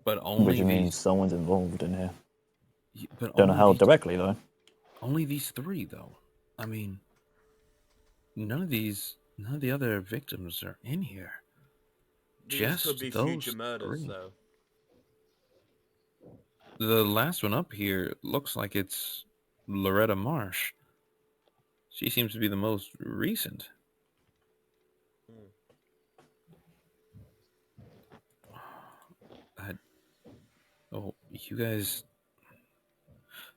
But Which only means these. someone's involved in here. But Don't know how only these. directly, though. Only these 3, though. I mean, none of the other victims are in here. These Just could be those future murders, 3. though. The last one up here looks like it's Loretta Marsh. She seems to be the most recent. You guys.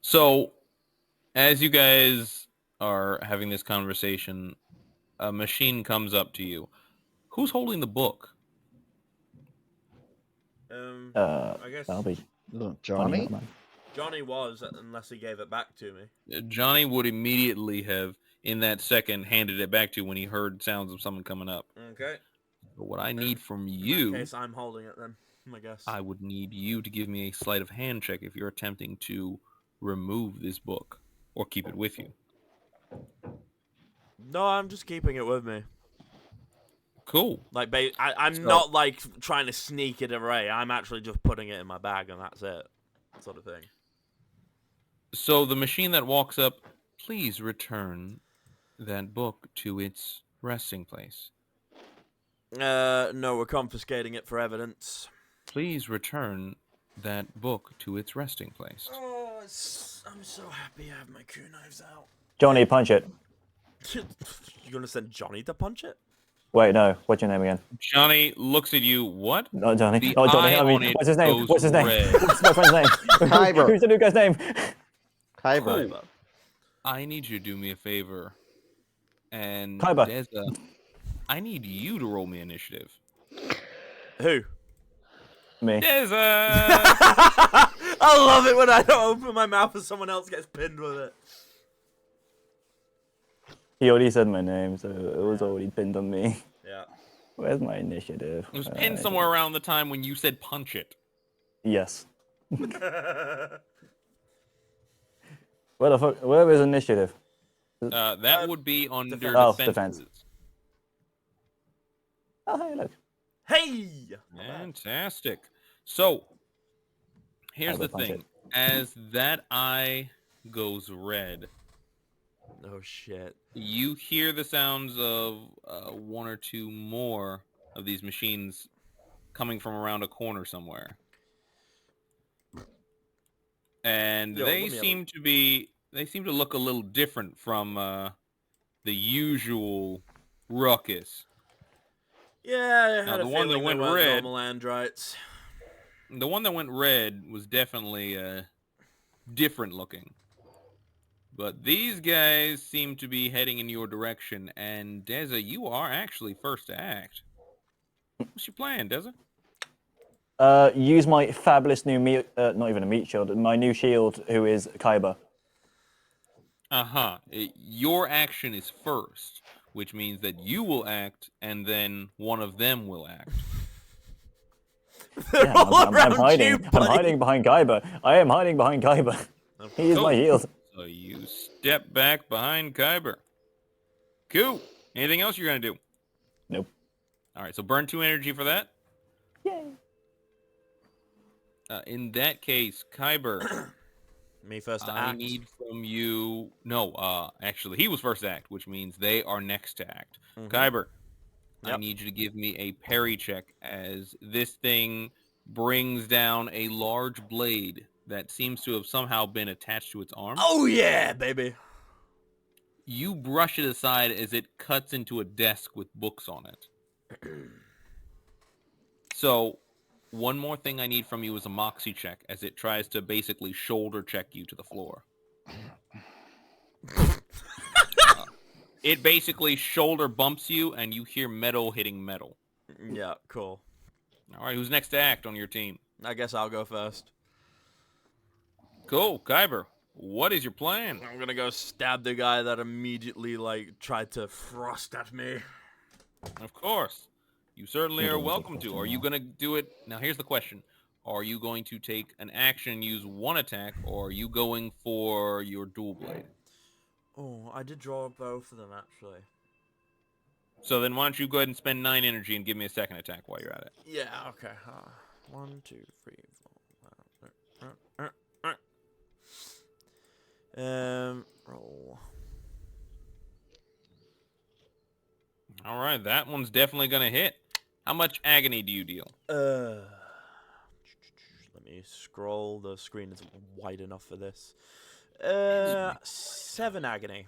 So, as you guys are having this conversation, a machine comes up to you. Who's holding the book? I guess That'll be funny Johnny? enough, man. Johnny was, unless he gave it back to me. Johnny would immediately have, in that second, handed it back to you when he heard sounds of someone coming up. Okay. But what I need from In you, that case, I'm holding it then, I guess. I would need you to give me a sleight of hand check if you're attempting to remove this book or keep it with you. No, I'm just keeping it with me. Cool. Like, I'm So- not like trying to sneak it away. I'm actually just putting it in my bag and that's it, sort of thing. So the machine that walks up, please return that book to its resting place. No, we're confiscating it for evidence. Please return that book to its resting place. Oh, I'm so happy I have my crew knives out. Johnny, punch it. You gonna send Johnny to punch it? Wait, no. What's your name again? Johnny looks at you. What? Not Johnny. The Not Johnny. eye I mean, on it what's his name? goes What's his name? red. What's my friend's name? Kyber. Who's the new guy's name? Kyber. Cool. I need you to do me a favor. And Kyber. Deza, I need you to roll me initiative. Who? Me. Deza! I love it when I don't open my mouth and someone else gets pinned with it. He already said my name, so it was already pinned on me. Yeah. Where's my initiative? It was pinned somewhere around the time when you said punch it. Yes. Where the fuck? Where is initiative? That would be under defense. Oh, defenses. defense. Oh, hey, look. Hey! Fantastic. So, here's I the will punch thing. it. As that eye goes red, Oh shit. you hear the sounds of one or two more of these machines coming from around a corner somewhere. And Yo, they let me seem to look a little different from the usual ruckus. Yeah, I Now, had the a one that feeling they went weren't red- normal androids. The one that went red was definitely different looking. But these guys seem to be heading in your direction, and Deza, you are actually first to act. What's your plan, Deza? Use my fabulous new meat, not even a meat shield, my new shield, who is Kyber. Your action is first, which means that you will act, and then one of them will act. They're Yeah, all I'm around hiding. you, I'm buddy. hiding behind Kyber. I am hiding behind Kyber. He is my Cool. shield. So you step back behind Kyber. Cool. Anything else you're going to do? Nope. All right, so burn 2 energy for that. Yay. In that case, Kyber, Me first to I act. need from you... No, actually, he was first to act, which means they are next to act. Kyber, I Yep. need you to give me a parry check as this thing brings down a large blade that seems to have somehow been attached to its arm. Oh yeah, baby. You brush it aside as it cuts into a desk with books on it. So, one more thing I need from you is a moxie check as it tries to basically shoulder check you to the floor. It basically shoulder bumps you and you hear metal hitting metal. Yeah, cool. All right, who's next to act on your team? I guess I'll go first. Cool, Kyber. What is your plan? I'm gonna go stab the guy that immediately, like, tried to thrust at me. Of course. You certainly are welcome to. Are you going to do it? Now, here's the question. Are you going to take an action and use one attack, or are you going for your dual blade? Oh, I did draw both of them, actually. So then why don't you go ahead and spend 9 energy and give me a second attack while you're at it. Yeah, okay. 1, 2, 3, 4, 5. Roll. All right, that one's definitely going to hit. How much agony do you deal? Let me scroll. The screen isn't wide enough for this. 7 agony.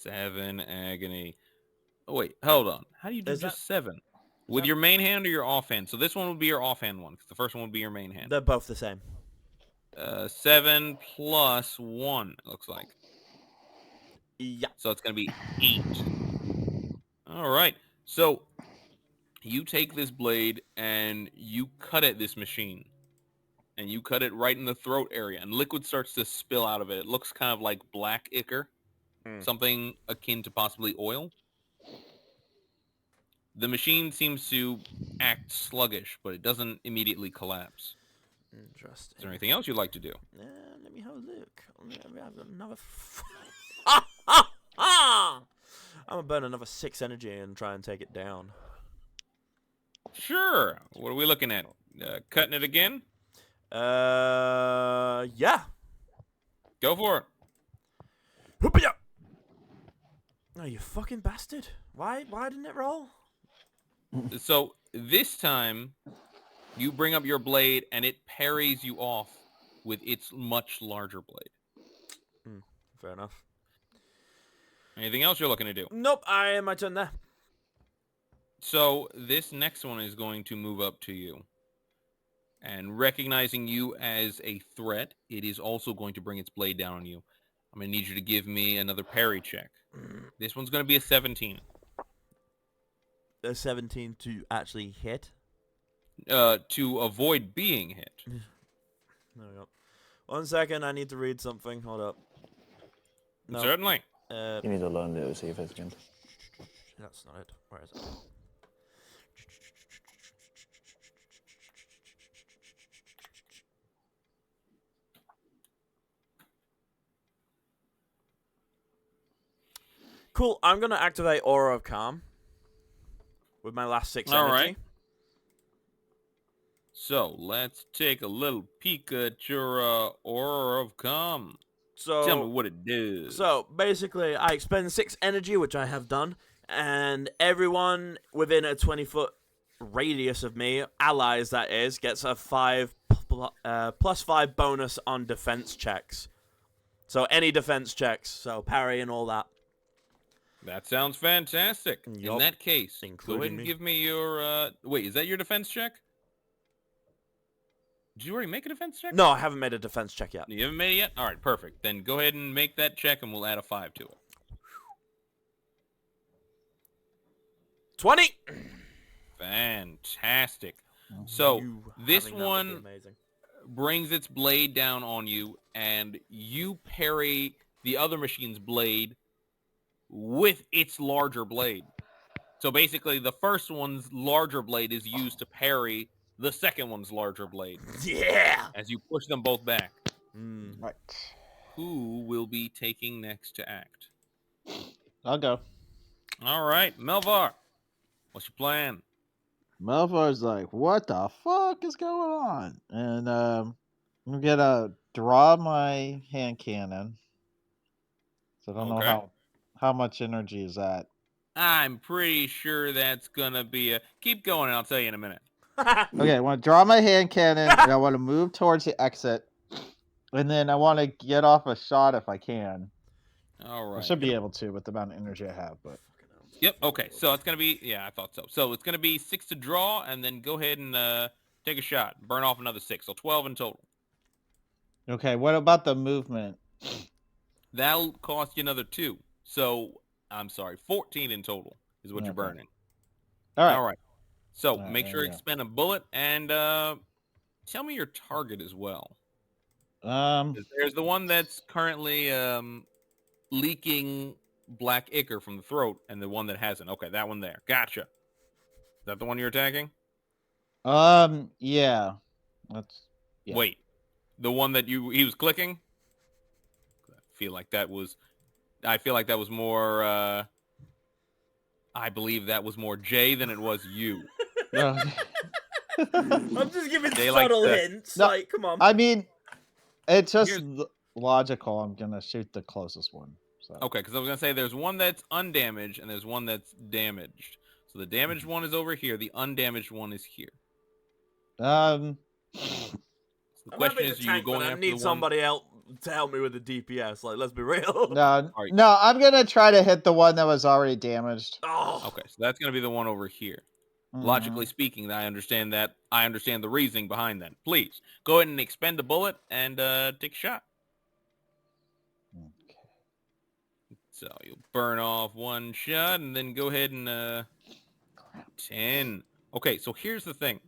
7 agony. Oh, wait, hold on. How do you do Is just 7? With your main hand or your offhand? So this one would be your offhand one, because the first one would be your main hand. They're both the same. 7 plus 1, it looks like. Yeah. So it's going to be 8. All right. So you take this blade and you cut at this machine. And you cut it right in the throat area. And liquid starts to spill out of it. It looks kind of like black ichor. Something akin to possibly oil. The machine seems to act sluggish, but it doesn't immediately collapse. Interesting. Is there anything else you'd like to do? Let me have a look. Let me have another. I'm gonna burn another 6 energy and try and take it down. Sure. What are we looking at? Cutting it again? Yeah. Go for it. Hoop-ya! Oh, you fucking bastard. Why didn't it roll? So this time, you bring up your blade and it parries you off with its much larger blade. Fair enough. Anything else you're looking to do? Nope, my turn there. So this next one is going to move up to you. And recognizing you as a threat, it is also going to bring its blade down on you. I'm going to need you to give me another parry check. This one's going to be a 17. A 17 to actually hit. To avoid being hit. There we go. 1 second, I need to read something. Hold up. No. Certainly. You need to learn to see if it's good. That's not it. Where is it? Cool. I'm gonna activate Aura of Calm with my last 6 All energy. right. So let's take a little peek at your Aura of Calm. Tell me So, what it does. so basically, I expend 6 energy, which I have done, and everyone within a 20-foot radius of me, allies that is, gets a plus 5 bonus on defense checks. So any defense checks, so parry and all that. That sounds fantastic. In Yup. that case, go Including ahead and me. give me your... Wait, is that your defense check? Did you already make a defense check? No, I haven't made a defense check yet. You haven't made it yet? All right, perfect. Then go ahead and make that check, and we'll add a 5 to it. 20. Fantastic. So You this having that would be one amazing. brings its blade down on you, and you parry the other machine's blade with its larger blade. So basically, the first one's larger blade is used to parry the second one's larger blade Yeah. as you push them both back. Right. Who will be taking next to act? I'll go. All right, Melvar, what's your plan? Melvar's like, what the fuck is going on? And I'm gonna draw my hand cannon. So I don't know Okay. how much energy is that. I'm pretty sure that's gonna be a... Keep going, and I'll tell you in a minute. Okay, I want to draw my hand cannon, and I want to move towards the exit, and then I want to get off a shot if I can. All right. I should be able to with the amount of energy I have, but Yep. Okay. So it's gonna be... Yeah, I thought so. So it's gonna be 6 to draw, and then go ahead and take a shot. Burn off another 6. So 12 in total. okay. What about the movement? That'll cost you another 2. So I'm sorry, 14 in total is what you're Okay. burning. All right. All right. So All right, make there sure we you go. expend a bullet, and tell me your target as well. 'Cause there's the one that's currently leaking black ichor from the throat, and the one that hasn't. Okay, that one there. Gotcha. Is that the one you're attacking? yeah. That's yeah. Wait, the one that he was clicking? I feel like that was more. I believe that was more Jay than it was you. Okay. I'm just giving They like subtle the- hints. No, Like, come on. I mean, it's just Here's- logical. I'm gonna shoot the closest one. So. Okay, because I was gonna say there's one that's undamaged and there's one that's damaged. So the damaged one is over here. The undamaged one is here. Um. So the I'm question happy is, to you tank, but going I after need the one? somebody else to help me with the DPS. Like, let's be real. No, Alright. no. I'm gonna try to hit the one that was already damaged. Oh. Okay, so that's gonna be the one over here. Mhm. Logically speaking, I understand that. I understand the reasoning behind that. Please go ahead and expend a bullet and take a shot. Okay. So you'll burn off one shot and then go ahead and 10. Okay, so here's the thing.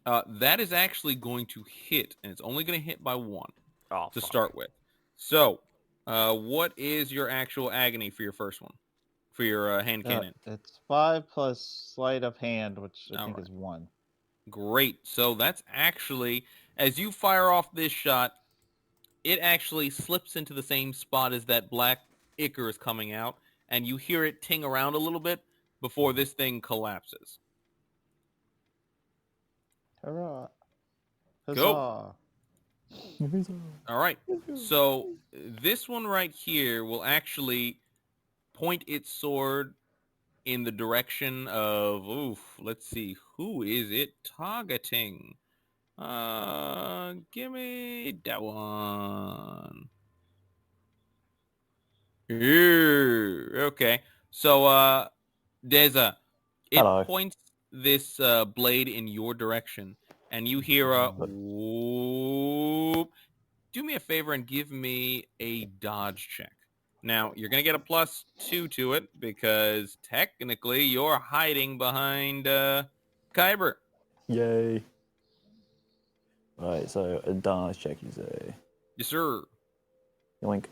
That is actually going to hit, and it's only going to hit by 1 Oh, to fuck. start with. So, what is your actual agony for your first one? For your hand cannon? It's 5 plus sleight of hand, which I think Alright. is 1. Great. So that's actually, as you fire off this shot, it actually slips into the same spot as that black ichor is coming out, and you hear it ting around a little bit before this thing collapses. Hurrah! Go. Huzzah! All right. So this one right here will actually point its sword in the direction of, let's see, who is it targeting? Give me that one. Here. Okay. So, Deza, it Hello. points this blade in your direction, and you hear a whoop. Do me a favor and give me a dodge check. Now, you're going to get a +2 to it because technically you're hiding behind Kyber. Yay. Right, so a dodge check, you say. Yes, sir. Yoink.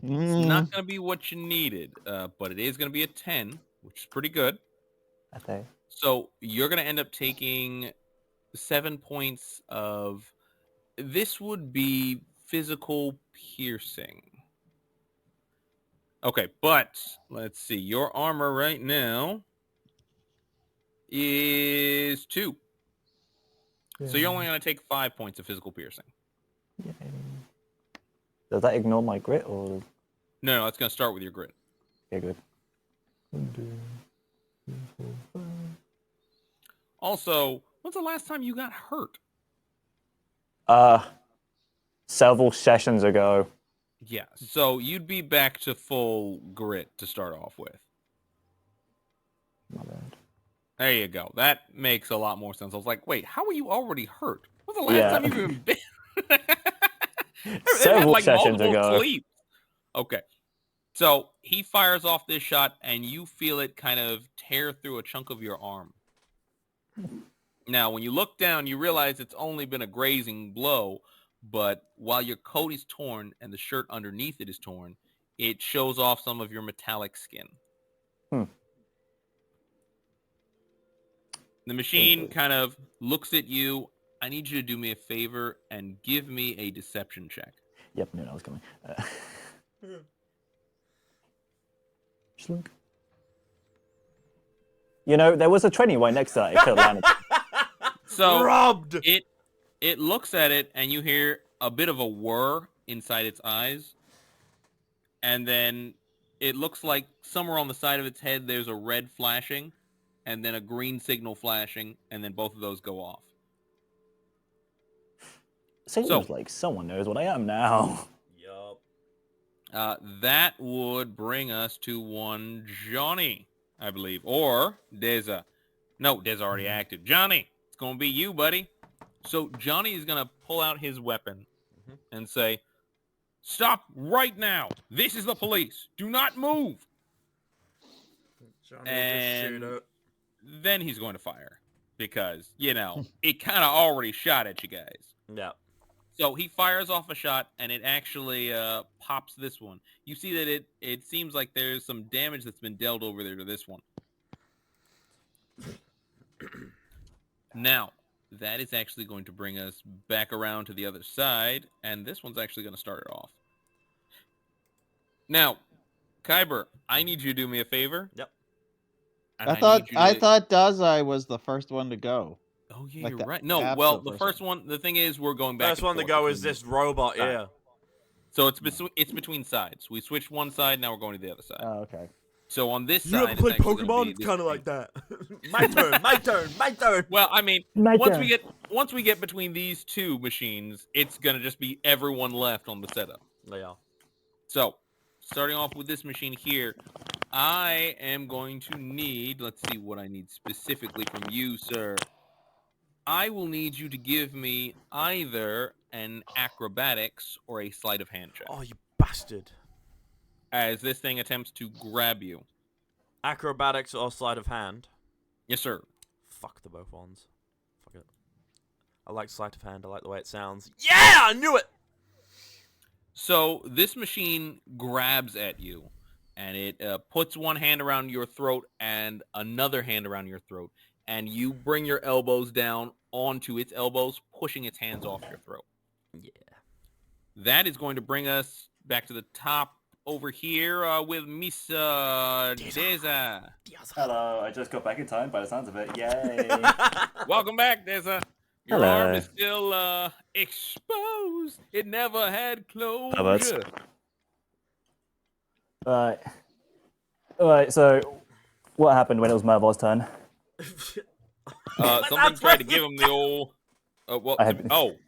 It's not going to be what you needed, but it is going to be a 10, which is pretty good. Okay. So you're going to end up taking 7 points of... This would be physical piercing. Okay, but let's see. Your armor right now is 2. So you're only going to take 5 points of physical piercing. Yay. Does that ignore my grit or? No, it's going to start with your grit. Okay, good. Also, when's the last time you got hurt? Several sessions ago. Yeah, so you'd be back to full grit to start off with. My bad. There you go. That makes a lot more sense. I was like, wait, how are you already hurt? When's the last Yeah. time you've even been? They've had, Several like, sessions multiple ago. sleeps. Okay. So he fires off this shot, and you feel it kind of tear through a chunk of your arm. Now, when you look down, you realize it's only been a grazing blow, but while your coat is torn and the shirt underneath it is torn, it shows off some of your metallic skin. The machine kind of looks at you. I need you to do me a favor and give me a deception check. Yep, knew that was coming. Slunk. You know, there was a 20 right next to that. It could have landed. So Robbed! it looks at it, and you hear a bit of a whir inside its eyes. And then it looks like somewhere on the side of its head there's a red flashing, and then a green signal flashing, and then both of those go off. Seems like someone knows what I am now. Yup. That would bring us to one Johnny, I believe. Or Deza. No, Deza already acted. Johnny, it's going to be you, buddy. So Johnny is going to pull out his weapon and say, "Stop right now. This is the police. Do not move." Johnny And just shoot it. then he's going to fire because, you know, it kind of already shot at you guys. Yeah. So he fires off a shot, and it actually pops this one. You see that it seems like there's some damage that's been dealt over there to this one. Now, that is actually going to bring us back around to the other side, and this one's actually going to start it off. Now, Kyber, I need you to do me a favor. Yep. and I thought need you to- Dazai was the first one to go. Oh yeah, like you're the right. No, absolute well, the first first one. The thing is, we're going back. First and one to forth go is between this robot sides. here. So it's between sides. We switched one side. Now we're going to the other side. Oh, okay. So on this You side, ever play it's actually gonna Pokemon? be It's this kind of thing. like that. My turn, my turn, my turn. Well, I mean, My once turn. we get between these two machines, it's gonna just be everyone left on the setup. Yeah. So, starting off with this machine here, I am going to need. Let's see what I need specifically from you, sir. I will need you to give me either an acrobatics or a sleight of hand check, Oh, you bastard. as this thing attempts to grab you. Acrobatics or sleight of hand? Yes, sir. Fuck the both ones. Fuck it. I like sleight of hand. I like the way it sounds. Yeah, I knew it. So this machine grabs at you, and it puts one hand around your throat and another hand around your throat, and you bring your elbows down onto its elbows, pushing its hands off your throat. Yeah. that is going to bring us back to the top over here with Miss Deza. Hello, I just got back in time by the sounds of it. Yay. Welcome back, Deza. Your Hello. arm is still exposed. It never had closure. Right. Alright, so what happened when it was Mervor's turn? Something tried to give him the old.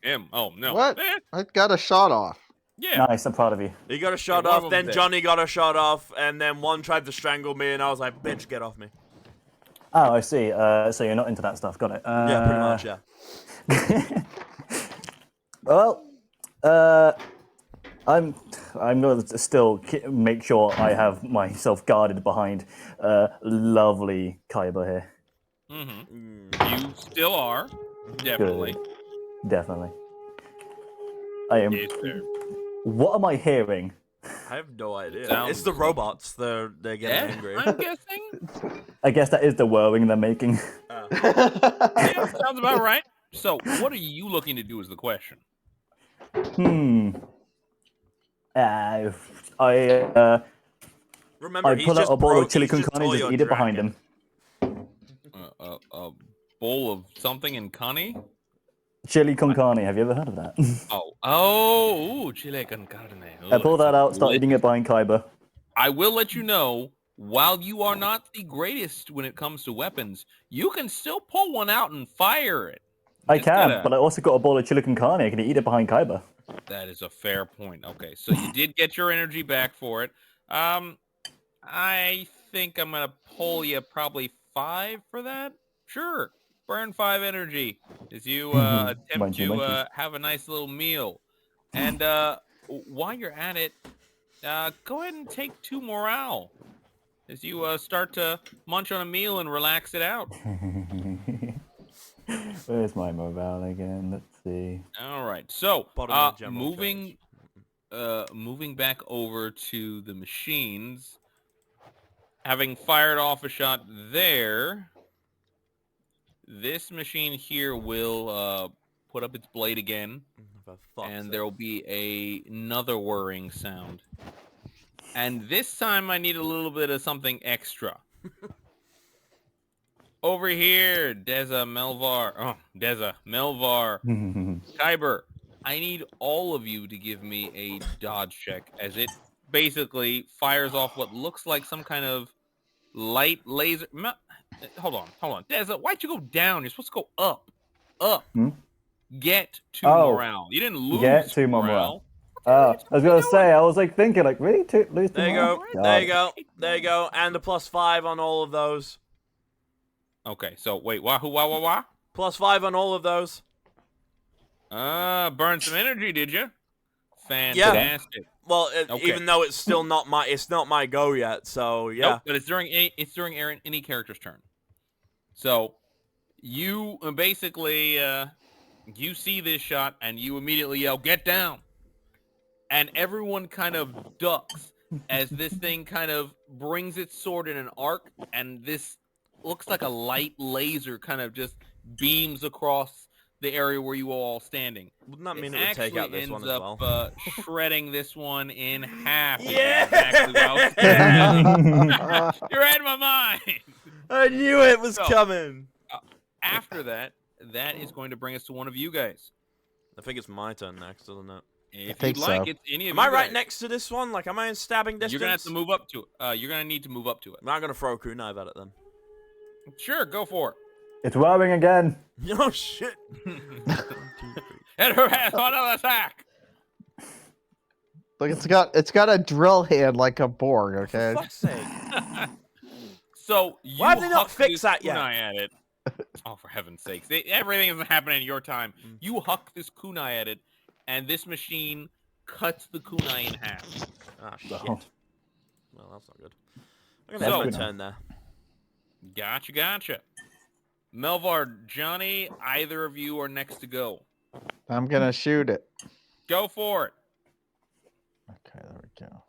Him. Oh no. What? I got a shot off. Yeah. Nice, I'm proud of you. He got a shot one of off, them's then dead. Johnny got a shot off, and then one tried to strangle me, and I was like, bitch, get off me. Oh, I see. So you're not into that stuff. Got it. Yeah, pretty much, yeah. Well, I'm going to still make sure I have myself guarded behind lovely Kaiba here. You still are. Definitely. Good. Definitely. I am. Yes, sir. What am I hearing? I have no idea. Sounds It's the robots. They're getting angry. I'm guessing. I guess that is the whirring they're making. Yeah, sounds about right. So, what are you looking to do is the question. Remember, I he's pull out just a bowl broke. of chili He's con just carne and Toyo eat it behind Dragon. him. A bowl of something in Connie? Chili con carne, have you ever heard of that? Ooh, chile con carne. I pull that out, start delicious. eating it behind Kaiba. I will let you know, while you are not the greatest when it comes to weapons, you can still pull one out and fire it. I Just can, gotta- but I also got a bowl of chili con carne. I can eat it behind Kaiba. That is a fair point. Okay, so you did get your energy back for it. I think I'm gonna pull you probably 5 for that. Sure, burn 5 energy as you attempt Mind you, to have a nice little meal. And while you're at it, go ahead and take 2 morale as you start to munch on a meal and relax it out. Where's my morale again? Let's see. All right, so Bottom of general moving back over to the machines. Having fired off a shot there, this machine here will put up its blade again, and there will be another whirring sound. And this time I need a little bit of something extra. Over here, Melvar, Kyber, I need all of you to give me a dodge check as it basically fires off what looks like some kind of light laser. Hold on. Deza, why'd you go down? You're supposed to go up. Get 2 morale. You didn't lose Get 2 more morale. I was going to say, I was like thinking, like, really? Lose 2 There you morale? go. There you go. There you go. And a +5 on all of those. Okay, so wait, wah? +5 on all of those. Burn some energy, did you? Fantastic. Well, Okay. even though it's still not my go yet. So yeah. Nope, but it's during any character's turn. So you basically you see this shot and you immediately yell, "Get down!" And everyone kind of ducks as this thing kind of brings its sword in an arc, and this looks like a light laser kind of just beams across the area where you are all standing. Wouldn't that mean it would take out this one as well? Up shredding this one in half. Yeah! Exactly what I was saying. You're in my mind. I knew it was So- coming. After that is going to bring us to one of you guys. I think it's my turn next, isn't it? If think you'd like, so. it's any of Am you I right guys. next to this one? Like, am I in stabbing distance? You're gonna have to move up to it. You're gonna need to move up to it. I'm gonna throw a kunai at it then. Sure, go for it. It's whirring again. Oh shit! And her has another attack. Look, it's got a drill hand like a Borg. Okay. For fuck's sake! So you Why have they not huck fixed this that yet? kunai at it. Oh, for heaven's sakes! Everything isn't happening in your time. You huck this kunai at it, and this machine cuts the kunai in half. Ah shit. Oh. Well, that's not good. I'm gonna So- have my turn there. Gotcha. Melvar, Johnny, either of you are next to go. I'm gonna shoot it. Go for it. Okay, there we go.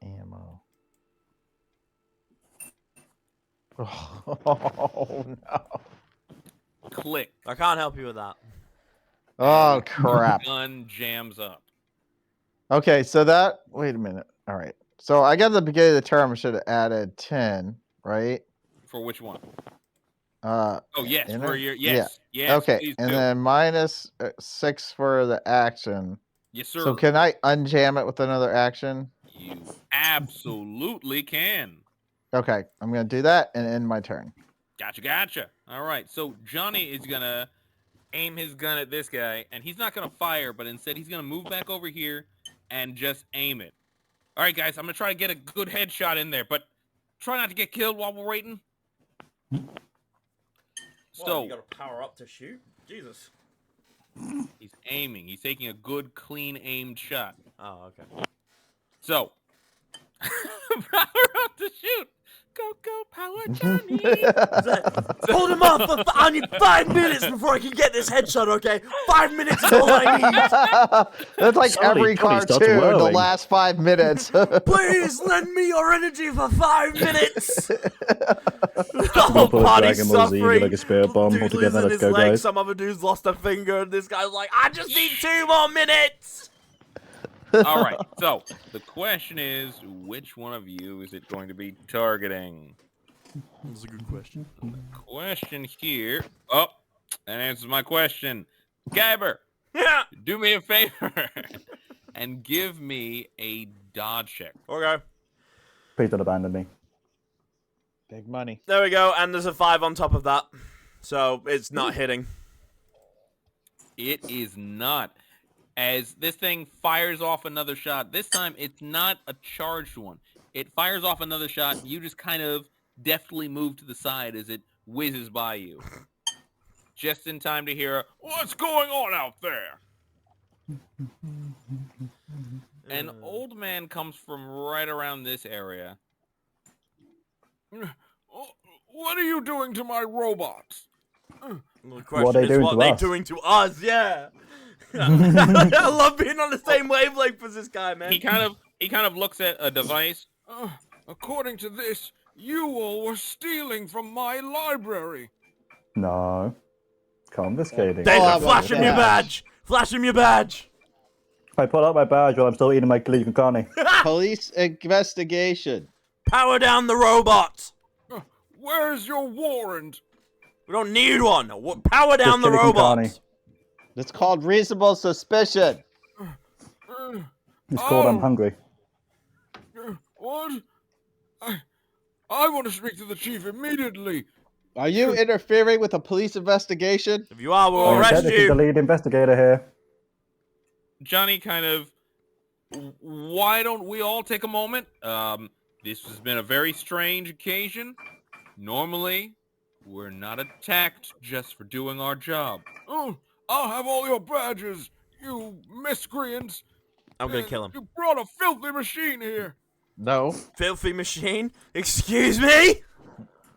Ammo. Oh no! Click. I can't help you with that. Oh crap! Gun jams up. Okay, so that. Wait a minute. All right. So I got at the beginning of the term. I should have added 10, right? For which one? Uh. Oh yes, inner? for your Yeah. yes, Okay, please and do. then minus 6 for the action. Yes, sir. So can I unjam it with another action? You absolutely can. Okay, I'm gonna do that and end my turn. Gotcha. All right, so Johnny is gonna aim his gun at this guy, and he's not gonna fire, but instead he's gonna move back over here and just aim it. All right, guys, I'm gonna try to get a good headshot in there, but try not to get killed while we're waiting. So you gotta power up to shoot? Jesus. he's aiming. He's taking a good, clean, aimed shot. Oh, okay. So power up to shoot. Go, power Johnny. Hold him off! I need 5 minutes before I can get this headshot, okay? 5 minutes is all I need! That's like Suddenly, every Johnny starts cartoon. The whirling. last 5 minutes. Please lend me your energy for 5 minutes! We'll Oh, pull a body's Dragon Ball Z, do suffering. like a spirit bomb Dude's altogether. losing Let's his go, leg, guys. some other dude's lost a finger, and this guy's like, I just need 2 more minutes! All right, so the question is, which one of you is it going to be targeting? That's a good question. Question here. Oh, that answers my question. Gabber, Yeah! do me a favor and give me a dodge check. Okay. Please don't abandon me. Big money. There we go, and there's a 5 on top of that. So, it's not hitting. It is not. As this thing fires off another shot, this time it's not a charged one. It fires off another shot. You just kind of deftly move to the side as it whizzes by you. Just in time to hear, what's going on out there? An old man comes from right around this area. What are you doing to my robots? The What are question they is, doing what to are they us? doing to us? Yeah. I love being on the same wavelength as this guy, man. He kind of looks at a device. According to this, you all were stealing from my library. No. Confiscating. Oh, David, I'm flash him your bash. badge. Flash him your badge. I pull out my badge while I'm still eating my leaf and carne. Police investigation. Power down the robot. Where's your warrant? We don't need one. Power down the chili con carne. robot. It's called reasonable suspicion. It's called I'm Oh. hungry. What? I want to speak to the chief immediately. Are you interfering with a police investigation? If you are, we'll Oh, I'm arrest technically the you. lead investigator here. Johnny kind of, why don't we all take a moment? This has been a very strange occasion. Normally, we're not attacked just for doing our job. Oh, I'll have all your badges, you miscreants. I'm gonna kill him. You brought a filthy machine here. No. Filthy machine. Excuse me.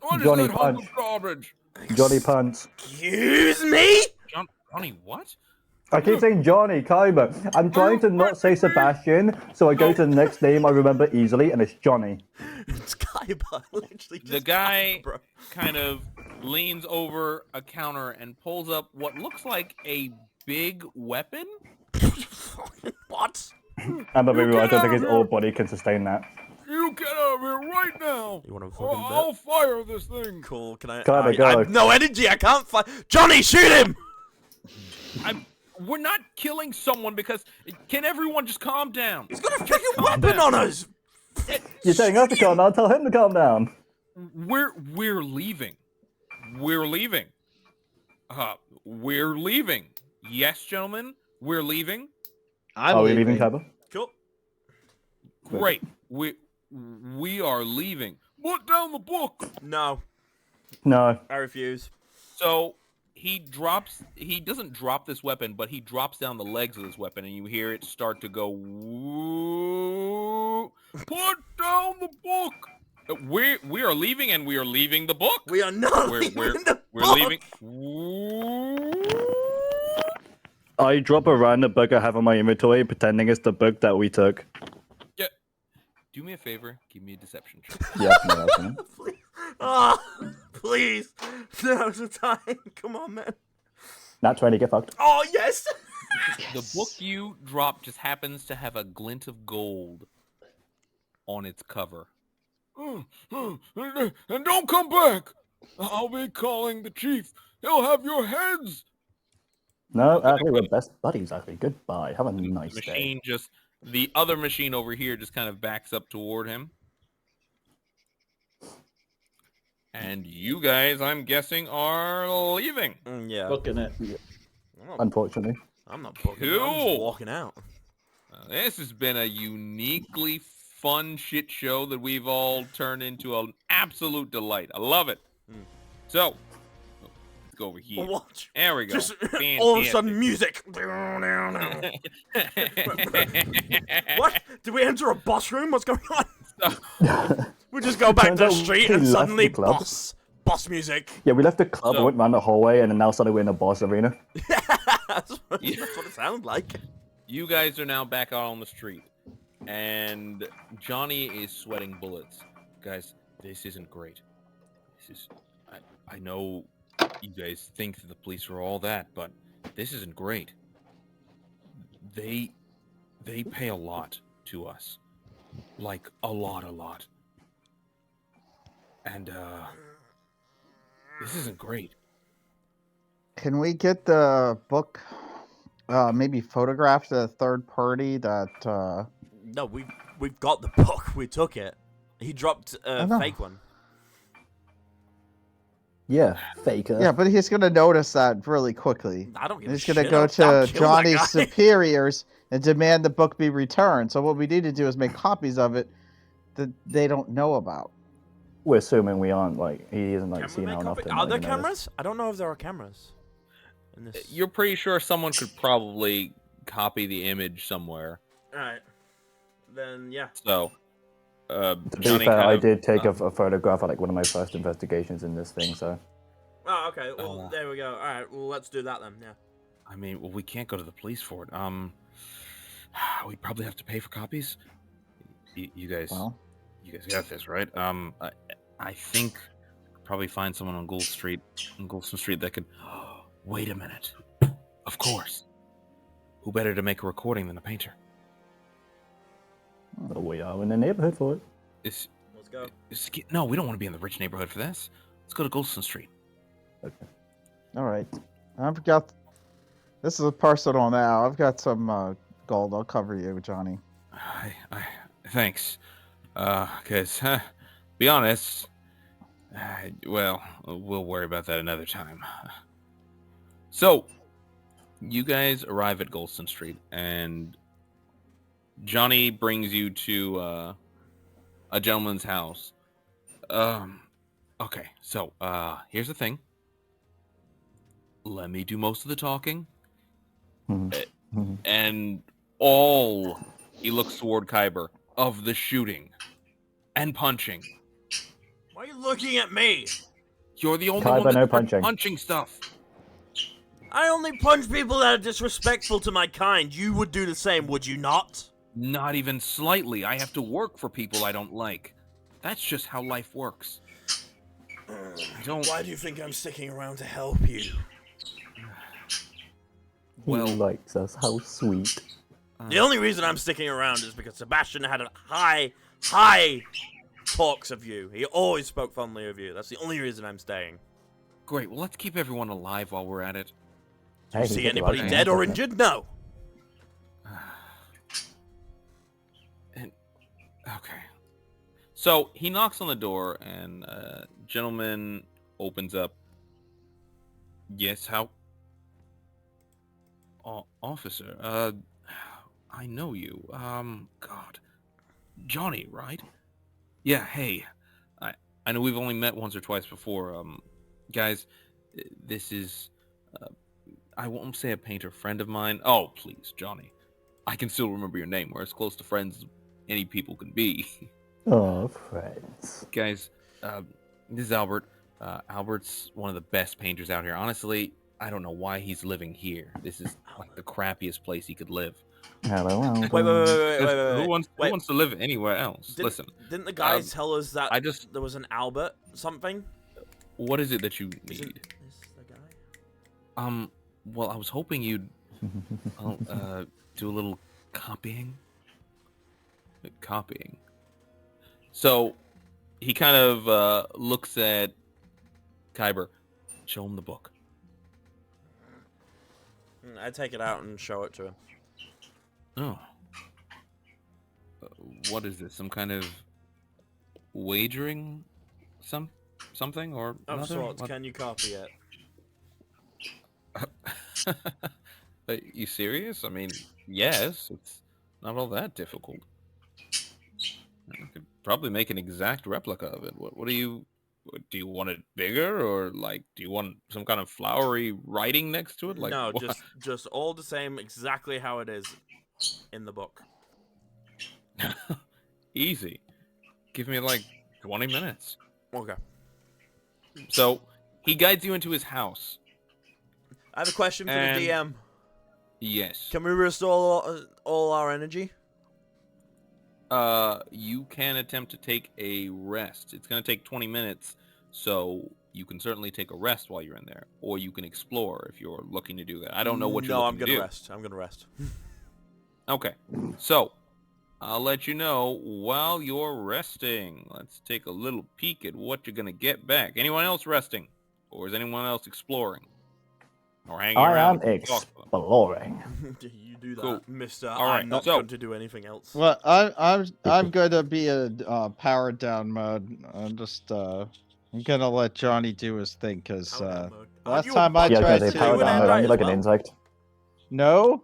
What is Johnny that hunk Punch. of garbage? Johnny Punch. Excuse me. Johnny, what? I keep saying Johnny, Kyber. I'm trying to not say Sebastian, so I go to the next name I remember easily, and it's Johnny. It's Kaiba. Literally just The guy Kaiba, bro. kind of leans over a counter and pulls up what looks like a big weapon. What? And but maybe You I get don't out think of his here. old body can sustain that. You get out of here right now. You want to Or fucking bet? I'll fire this thing. Cool. Can I? Kaiba, I go. have no energy. I can't fight. Johnny, shoot him. We're not killing someone because. Can everyone just calm down? He's got a Just freaking calm weapon down. on us. You're telling us to calm down, tell him to calm down. We're leaving. We're leaving. We're leaving. Yes, gentlemen, we're leaving. I'm Are we leaving, Kyber? Cool. Great. We are leaving. Put down the book. No, No. I refuse. So he doesn't drop this weapon, but he drops down the legs of this weapon, and you hear it start to go. Woo. Put down the book. We are leaving, and we are leaving the book. We are not We're leaving the we're book. leaving. Woo. I drop a random book I have on my inventory, pretending it's the book that we took. Yeah. Do me a favor. Give me a deception check. Yeah, no, that's fine. Please. Ah, please. Now's the time. Come on, man. Nat 20, get fucked. Oh yes. The book you dropped just happens to have a glint of gold on its cover. And don't come back! I'll be calling the chief. He'll have your heads! No, actually, we're best buddies, actually. Goodbye. Have a nice The day. machine the other machine over here just kind of backs up toward him. And you guys, I'm guessing, are leaving. Yeah. Booking it. Unfortunately. I'm not booking it. I'm just Cool. walking out. This has been a uniquely fun shit show that we've all turned into an absolute delight. I love it. So, let's go over here. Watch. There we go. Just all of a sudden, music. What? Did we enter a boss room? What's going on? We just go back to Turns the out street we and left suddenly the club. boss music. Yeah, we left the club, So- went around the hallway, and then now suddenly we're in a boss arena. That's what it sounded like. You guys are now back out on the street. And Johnny is sweating bullets. Guys, this isn't great. This is... I know you guys think that the police are all that, but this isn't great. They pay a lot to us. Like, a lot. And, this isn't great. Can we get the book maybe photographed to a third party that No, we've got the book. We took it. He dropped a know. fake one. Yeah, faker. yeah, but he's gonna notice that really quickly. I don't give He's a gonna shit. go I'll to kill that Johnny's guy. superiors and demand the book be returned. So what we need to do is make copies of it that they don't know about. We're assuming we aren't, like, he isn't, like, Can we seen make how enough copy- to Are there even notice. cameras? I don't know if there are cameras. In this. You're pretty sure someone could probably copy the image somewhere. Alright. Then, yeah. So, To be Johnny fair, kind I of, did take a photograph at, like, one of my first investigations in this thing, so... Oh, okay. Well, there we go. Alright, well, let's do that then, yeah. I mean, well, we can't go to the police for it. We'd probably have to pay for copies. You guys, Well, you guys got this, right? I think I'll probably find someone on Goulston Street that could. Wait a minute. Of course. Who better to make a recording than a painter? But we are in the neighborhood for it. Is Let's go. no, we don't want to be in the rich neighborhood for this. Let's go to Goulston Street. Okay. all right. I've got. This is a personal now. I've got some gold. I'll cover you, Johnny. I thanks. Cause, be honest. Well, we'll worry about that another time. So, you guys arrive at Goulston Street, and Johnny brings you to a gentleman's house. Okay, so here's the thing. Let me do most of the talking, and all, he looks toward Kyber, of the shooting and punching. Why are you looking at me? You're the only Kyber, one no that's punching. punching stuff. I only punch people that are disrespectful to my kind. You would do the same, would you not? Not even slightly. I have to work for people I don't like. That's just how life works. I don't. Why do you think I'm sticking around to help you? Well- He likes us. How sweet. The only reason I'm sticking around is because Sebastian had a high talks of you. He always spoke fondly of you. That's the only reason I'm staying. Great. Well, let's keep everyone alive while we're at it. Do you Hey, see he anybody likes dead us. or injured? No. And okay. So he knocks on the door, and a gentleman opens up. Yes, how? Officer, I know you. God, Johnny, right? Yeah. Hey, I know we've only met once or twice before. Guys, this is. I won't say a painter friend of mine. Oh, please, Johnny. I can still remember your name. We're as close to friends as any people can be. Oh, friends. Guys, this is Albert. Albert's one of the best painters out here. Honestly, I don't know why he's living here. This is like the crappiest place he could live. Hello, Albert. Wait. Who wants to live anywhere else? Listen, Didn't the guys tell us that I just- there was an Albert something? what is it that you Is need? this the guy? Well, I was hoping you'd I'll do a little copying. Copying. So he kind of looks at Kyber. Show him the book. I take it out and show it to him. Oh. What is this? Some kind of wagering? Something or Of another? sorts. What? Can you copy it? Are you serious? I mean, yes. It's not all that difficult. I could probably make an exact replica of it. What do you want it bigger, or like do you want some kind of flowery writing next to it? Like No, what? just all the same, exactly how it is in the book. Easy. Give me like 20 minutes. Okay. So he guides you into his house. I have a question for And- the DM. Yes. Can we restore all our energy? You can attempt to take a rest. It's going to take 20 minutes, so you can certainly take a rest while you're in there, or you can explore if you're looking to do that. I don't know what you're No, looking to do. I'm gonna rest. Okay, so I'll let you know while you're resting. Let's take a little peek at what you're going to get back. Anyone else resting? Or is anyone else exploring? Or hanging I around? am exploring. You do that, Cool. Mister. All right, I'm not so- going to do anything else. Well, I'm going to be in powered down mode. I'm gonna let Johnny do his thing because Power down mode. last Aren't you a time I Yeah, I was tried gonna to say power You an down mode. Android Aren't you as like an well? insect? no,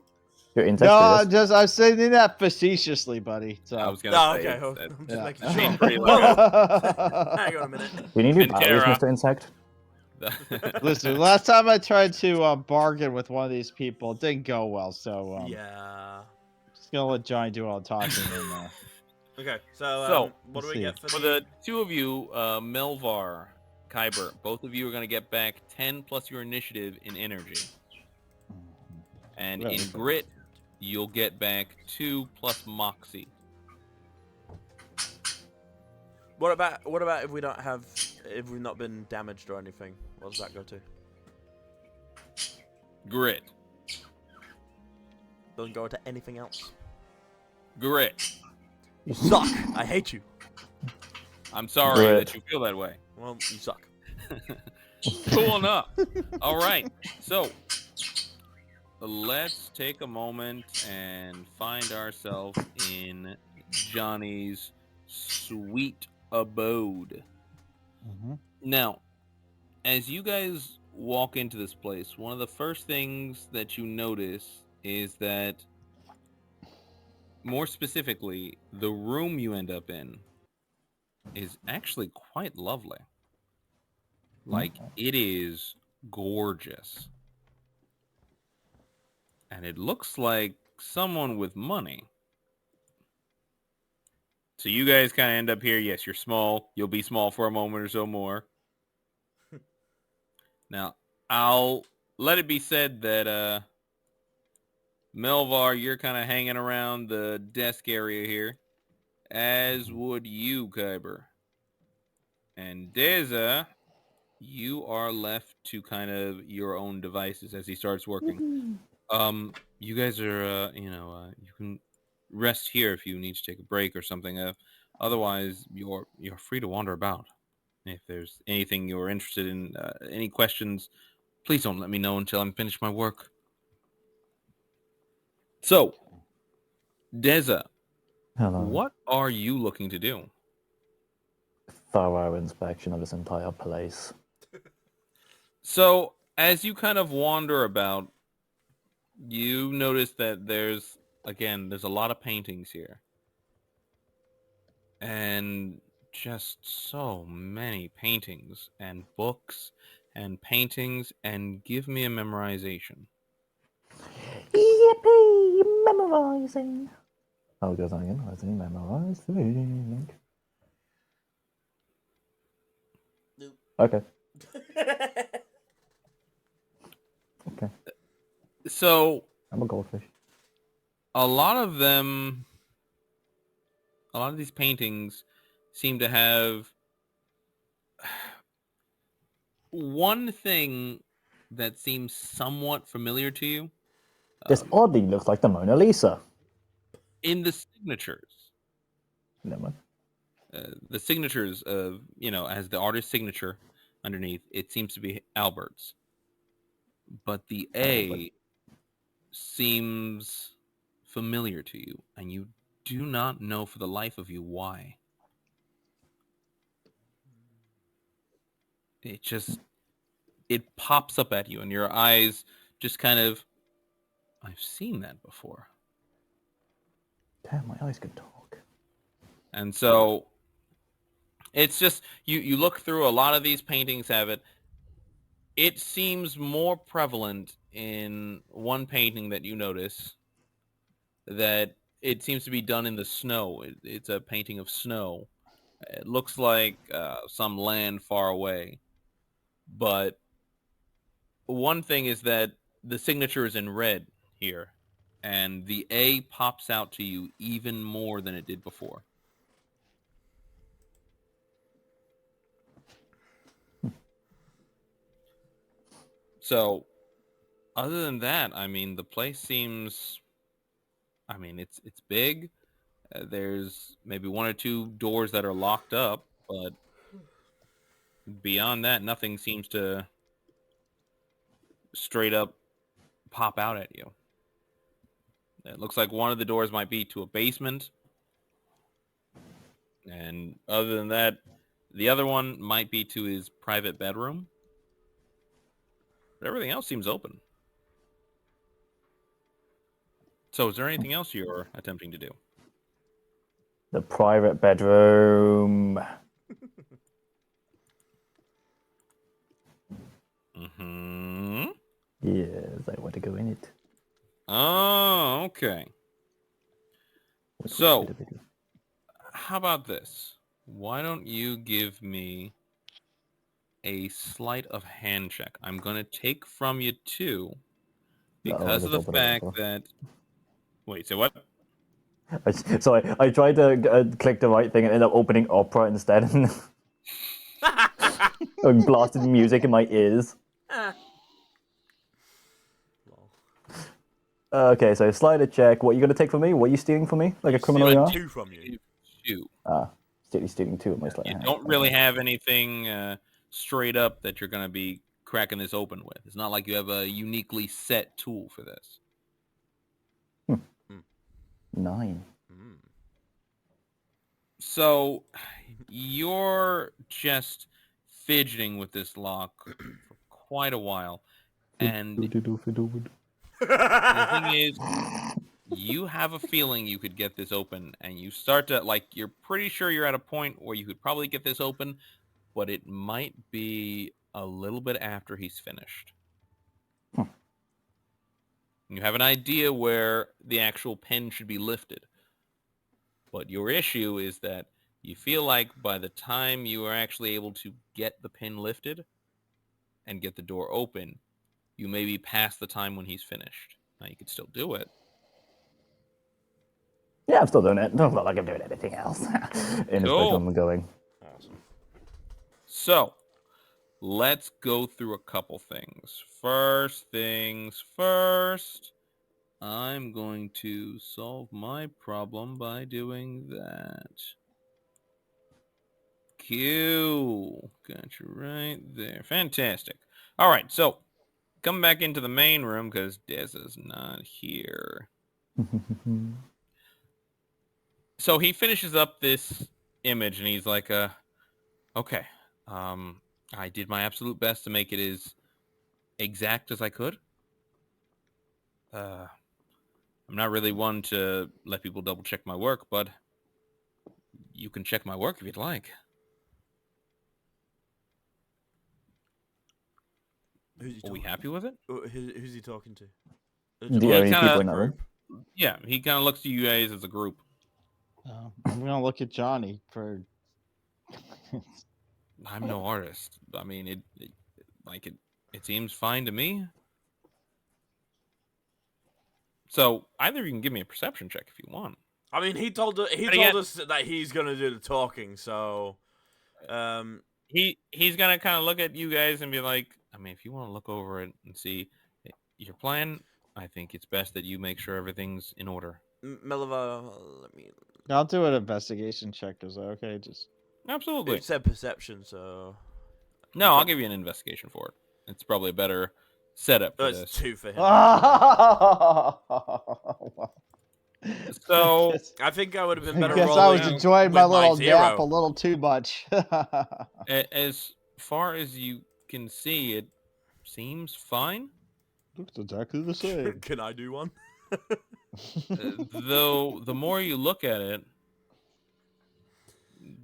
You're insect. no, I'm saying that facetiously, buddy. So. I was going to Oh, say. okay. I'm that- just Yeah. making I sure. mean, pretty like Hang on a minute. We need new batteries, Pantera. Mr. Insect. Listen, last time I tried to bargain with one of these people, it didn't go well. So Yeah. just gonna let Johnny do all the talking. And, Okay. So, So, what do let's we get for For the? the two of you, Melvar, Kyber, both of you are going to get back 10 plus your initiative in energy. And Really? in grit, you'll get back 2 plus moxie. What about if we don't have, if we've not been damaged or anything? What does that go to? Grit. Doesn't go to anything else. Grit. You suck. I hate you. I'm sorry Grit. that you feel that way. Well, you suck. Cool enough. All right. So, let's take a moment and find ourselves in Johnny's sweet abode. Now, as you guys walk into this place, one of the first things that you notice is that, more specifically, the room you end up in is actually quite lovely. Like, it is gorgeous. And it looks like someone with money. So you guys kind of end up here. Yes, you're small. You'll be small for a moment or so more. Now, I'll let it be said that Melvar, you're kind of hanging around the desk area here, as would you, Kyber. And Deza, you are left to kind of your own devices as he starts working. You guys are, you can rest here if you need to take a break or something. Otherwise, you're free to wander about. If there's anything you're interested in, any questions, please don't let me know until I'm finished my work. So, Deza, Hello. what are you looking to do? Thorough inspection of this entire place. So, as you kind of wander about, you notice that there's a lot of paintings here. And just so many paintings and books and paintings, and give me a memorization. Yippee! Memorizing. Oh, goes on again. I think memorizing. Nope. Okay. Okay. So, I'm a goldfish. a lot of these paintings seem to have one thing that seems somewhat familiar to you, This oddly looks like the Mona Lisa. In the signatures, Never mind. the signatures of, as the artist's signature underneath, it seems to be Albert's. But the A seems familiar to you, and you do not know for the life of you why. It pops up at you, and your eyes just kind of, I've seen that before. Damn, my eyes can talk. And so it's just, you look through a lot of these paintings have it. It seems more prevalent in one painting that you notice that it seems to be done in the snow. It's a painting of snow. It looks like some land far away. But one thing is that the signature is in red here, and the A pops out to you even more than it did before. So, other than that, I mean, the place seems, I mean, it's big. There's maybe one or two doors that are locked up, but beyond that, nothing seems to straight up pop out at you. It looks like one of the doors might be to a basement. And other than that, the other one might be to his private bedroom. But everything else seems open. So is there anything else you're attempting to do? The private bedroom. Mm-hmm. Yes, I want to go in it. Oh, okay. So, how about this? Why don't you give me a sleight of hand check? I'm going to take from you 2 because of the fact that... Wait, say what? So I tried to click the right thing and ended up opening Opera instead and blasted music in my ears. Okay, so slider check. What are you going to take from me? What are you stealing from me? Like a criminal you are? 2 from you. 2. Stealing 2 of my sleight of You hand. don't really have anything straight up that you're going to be cracking this open with. It's not like you have a uniquely set tool for this. 9. So you're just fidgeting with this lock for quite a while. And the thing is, you have a feeling you could get this open, and you start to, like, you're pretty sure you're at a point where you could probably get this open, but it might be a little bit after he's finished. You have an idea where the actual pen should be lifted. But your issue is that you feel like by the time you are actually able to get the pin lifted and get the door open, you may be past the time when he's finished. Now, you could still do it. Yeah, I'm still doing it. Don't look like I'm doing anything else. In his bedroom I'm going. Awesome. So, let's go through a couple things. First things first, I'm going to solve my problem by doing that. Q. Got you right there. Fantastic. All right, so come back into the main room because Des is not here. So he finishes up this image and he's like, okay, I did my absolute best to make it as exact as I could. I'm not really one to let people double check my work, but you can check my work if you'd like. Are we happy with it? Who's he talking to? The only people in that room. Yeah, he kind of looks to you guys as a group. I'm gonna look at Johnny for. I'm no artist. I mean, it seems fine to me. So either you can give me a perception check if you want. I mean, he told us that he's gonna do the talking, so he's gonna kind of look at you guys and be like, I mean, if you want to look over it and see your plan, I think it's best that you make sure everything's in order. Melva, let me. I'll do an investigation check. Is that okay? Just Absolutely. It said perception, so. No, I'll give you an investigation for it. It's probably a better setup Oh, for it's this. 2 for him. So I think I would have been I better guess rolling I was enjoying my with little nap a zero. little too much. as far as you can see, it seems fine. Looks exactly the same. Can I do one? Though the more you look at it,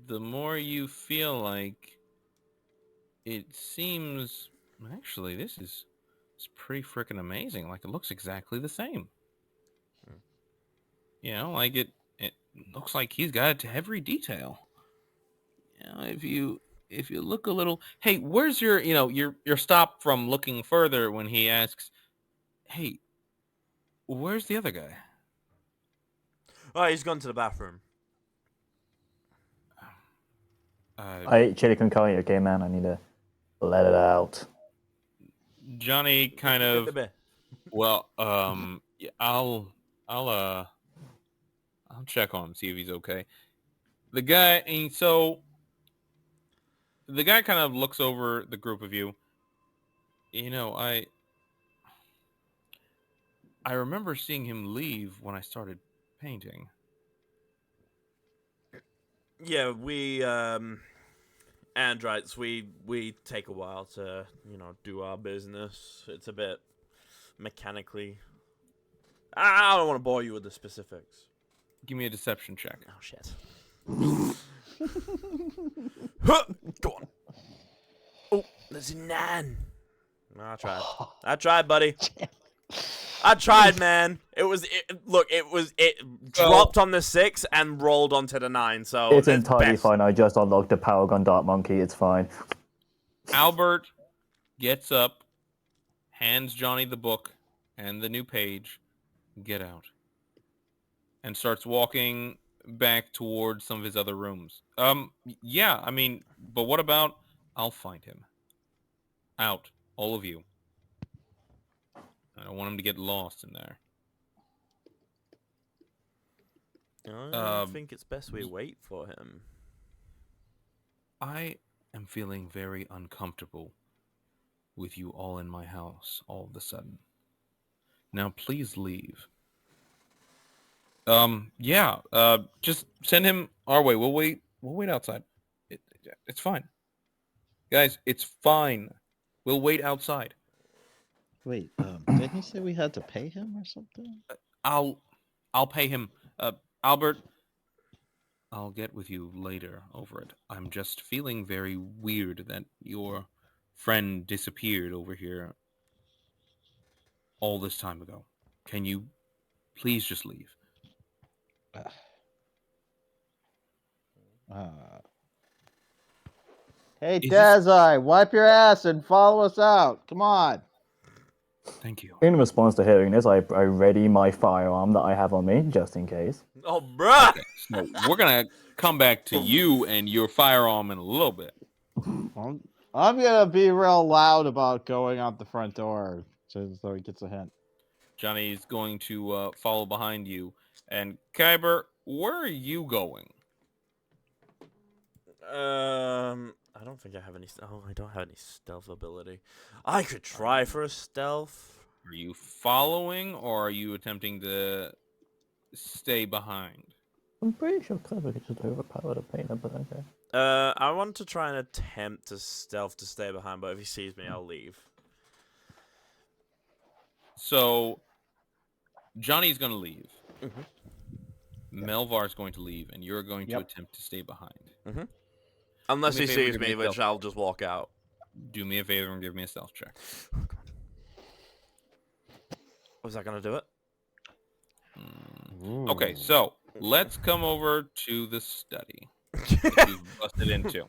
the more you feel like it seems. Actually, this is it's pretty freaking amazing. Like it looks exactly the same. You know, like it looks like he's got it to every detail. You know, if you look a little, hey, where's your your stop from looking further when he asks, hey, where's the other guy? Oh, he's gone to the bathroom. I Chili con carne, okay, man. I need to let it out. Johnny kind Get of the beer. well, yeah, I'll check on him, see if he's okay. The guy, and so the guy kind of looks over the group of you. You know, I remember seeing him leave when I started painting. Yeah, we andrites, we take a while to, do our business. It's a bit mechanically. I don't want to bore you with the specifics. Give me a deception check. Oh shit. Huh, go on. Oh, there's a 9. No, I tried, buddy. I tried, man. It dropped on the 6 and rolled onto the 9. So It's entirely best. fine. I just unlocked the Paragon Dark Monkey. It's fine. Albert gets up, hands Johnny the book and the new page, get out, and starts walking back towards some of his other rooms. Yeah, I mean, but what about I'll find him. Out, all of you. I don't want him to get lost in there. I think it's best we wait for him. I am feeling very uncomfortable with you all in my house all of a sudden. Now please leave. Yeah, just send him our way. We'll wait outside. It's fine. Guys, it's fine. We'll wait outside. Wait, didn't he say we had to pay him or something? I'll pay him. Albert, I'll get with you later over it. I'm just feeling very weird that your friend disappeared over here all this time ago. Can you please just leave? Hey, Is this- Dazai, wipe your ass and follow us out. Come on. Thank you. In response to hearing this, I ready my firearm that I have on me, just in case. Oh, bruh! Okay, so we're gonna come back to you and your firearm in a little bit. I'm gonna be real loud about going out the front door, so he gets a hint. Johnny's going to follow behind you. And Kyber, where are you going? I don't think I have any. Oh, I don't have any stealth ability. I could try for a stealth. Are you following, or are you attempting to stay behind? I'm pretty sure Clever could just overpower the painter, but okay. I want to try and attempt to stealth to stay behind, but if he sees me, I'll leave. So, Johnny's going to leave. Mm-hmm. Melvar's going to leave, and you're going to attempt to stay behind. Mm-hmm. Unless Do me he a favor, sees give me me, a which stealth I'll just walk out. Do me a favor and give me a stealth check. Was that gonna do it? Okay, so let's come over to the study that you've busted into.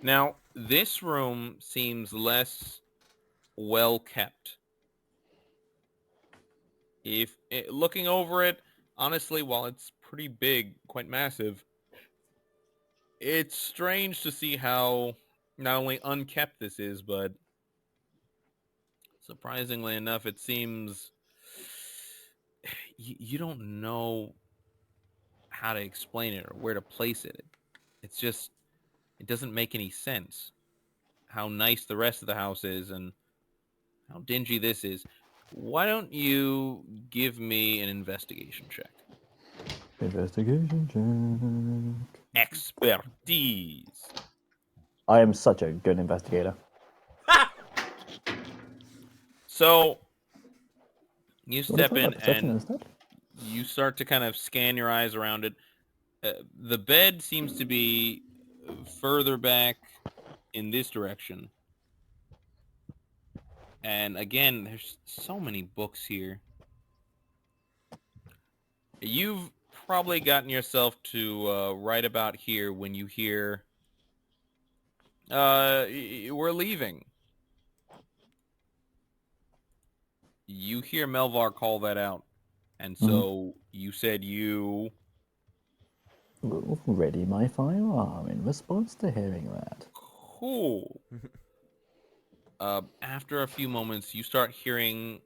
Now, this room seems less well kept. Looking over it, honestly, while it's pretty big, quite massive, it's strange to see how not only unkept this is, but surprisingly enough, it seems you don't know how to explain it or where to place it. It's just it doesn't make any sense how nice the rest of the house is and how dingy this is. Why don't you give me an investigation check? Investigation check. Expertise. I am such a good investigator. So you You want to step try my in perception and instead? you start to kind of scan your eyes around it. The bed seems to be further back in this direction. And again, there's so many books here. You've probably gotten yourself to right about here when you hear, we're leaving. You hear Melvar call that out. And so you said you... Ready my firearm in response to hearing that. Cool. After a few moments, you start hearing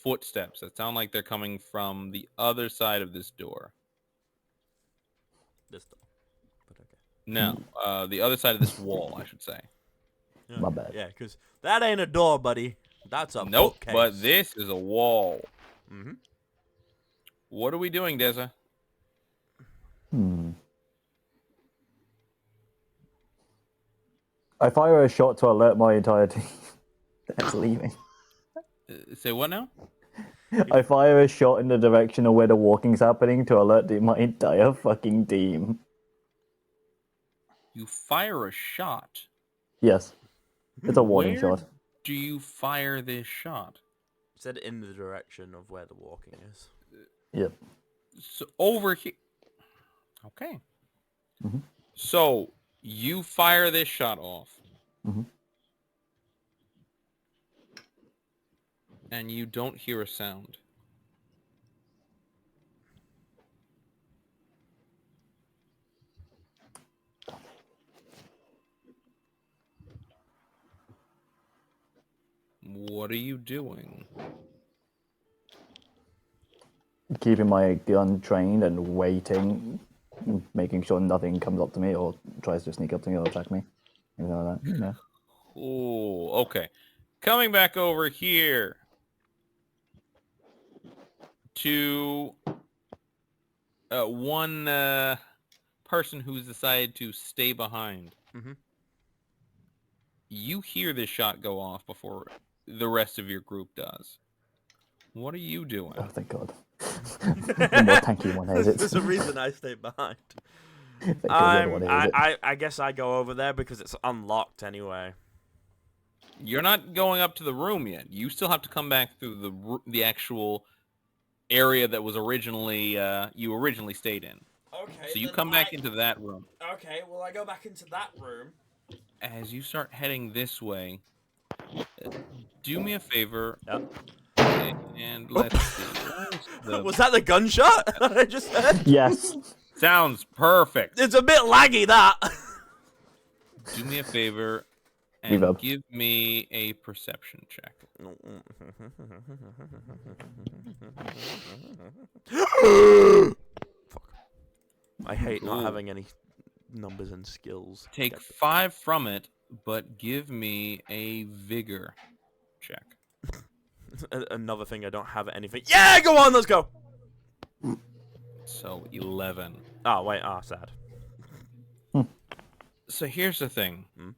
footsteps that sound like they're coming from the other side of this door. This door. But okay. No, the other side of this wall, I should say. Yeah, My bad. Yeah, because that ain't a door, buddy. That's a Nope, bookcase. but this is a wall. Mm-hmm. What are we doing, Deza? I fire a shot to alert my entire team that's leaving. Say what now? I fire a shot in the direction of where the walking's happening to alert my entire fucking team. You fire a shot. Yes. It's a warning Where shot. do you fire this shot? Said in the direction of where the walking is. Yep. So over here. Okay. Mm-hmm. So you fire this shot off. Mm-hmm. And you don't hear a sound. What are you doing? Keeping my gun trained and waiting, making sure nothing comes up to me or tries to sneak up to me or attack me. Anything like that. Yeah. Oh, okay. Coming back over here to one person who's decided to stay behind. Mm-hmm. You hear this shot go off before the rest of your group does. What are you doing? Oh, thank God. The more tanky one has it. There's a reason I stayed behind. Thank God the other one has it. I guess I go over there because it's unlocked anyway. You're not going up to the room yet. You still have to come back through the actual area that was originally you originally stayed in. Okay. So you come back into that room. Okay, well I go back into that room. As you start heading this way, do me a favor. Yep. And let's see. Was that the gunshot I just heard? Yes. Sounds perfect. It's a bit laggy, that. Do me a favor and Reverb. give me a perception check. Fuck. I hate not having any numbers and skills. Take 5 from it, but give me a vigor check. Another thing, I don't have anything. Yeah, go on, let's go. So 11. Oh wait, sad. So here's the thing. Hmm?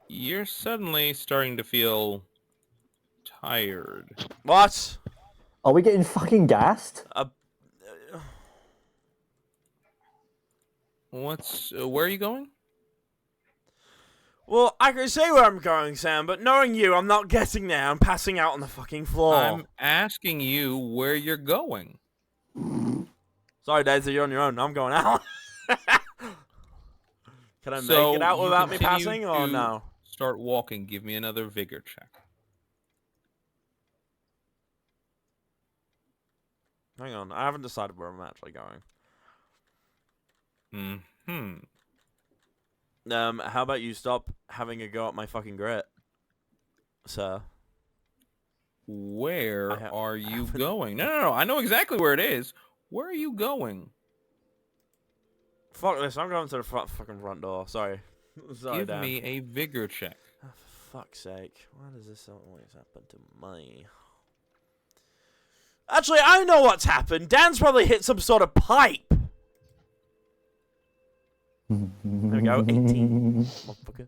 You're suddenly starting to feel tired. What? Are we getting fucking gassed? Where are you going? Well, I can say where I'm going, Sam, but knowing you, I'm not getting there. I'm passing out on the fucking floor. I'm asking you where you're going. Sorry, Daisy, you're on your own. I'm going out. Can I So make it out you without me continue passing, or to no? Start walking. Give me another vigor check. Hang on, I haven't decided where I'm actually going. How about you stop having a go at my fucking grit, sir? Where I are you haven't- going? No. I know exactly where it is. Where are you going? Fuck this. I'm going to the fucking front door. Sorry. Sorry, Give Dan. me a vigor check. Oh, for fuck's sake. Why does this always happen to me? Actually, I know what's happened. Dan's probably hit some sort of pipe. There we go. 18. Motherfucker.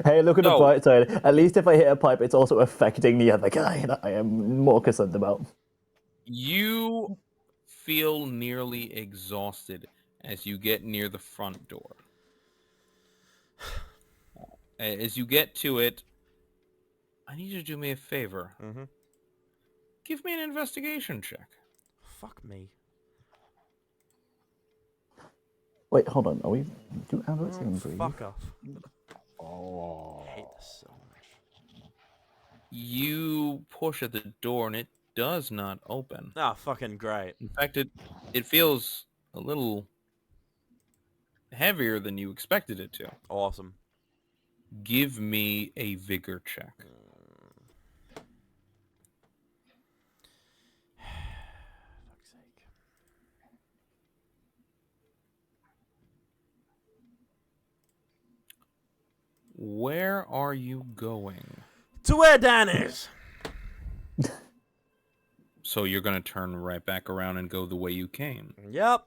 Hey, look at the So- bright side. At least if I hit a pipe, it's also affecting the other guy that I am more concerned about. You feel nearly exhausted as you get near the front door. As you get to it, I need you to do me a favor. Mm-hmm. Give me an investigation check. Fuck me. Wait, hold on. Are we? Do androids Oh, even breathe? fuck off. Oh. I hate this so much. You push at the door and it does not open. Ah, fucking great. In fact, it feels a little heavier than you expected it to. Awesome. Give me a vigor check. Fuck's sake. Where are you going? To where Dan is. So you're going to turn right back around and go the way you came. Yep.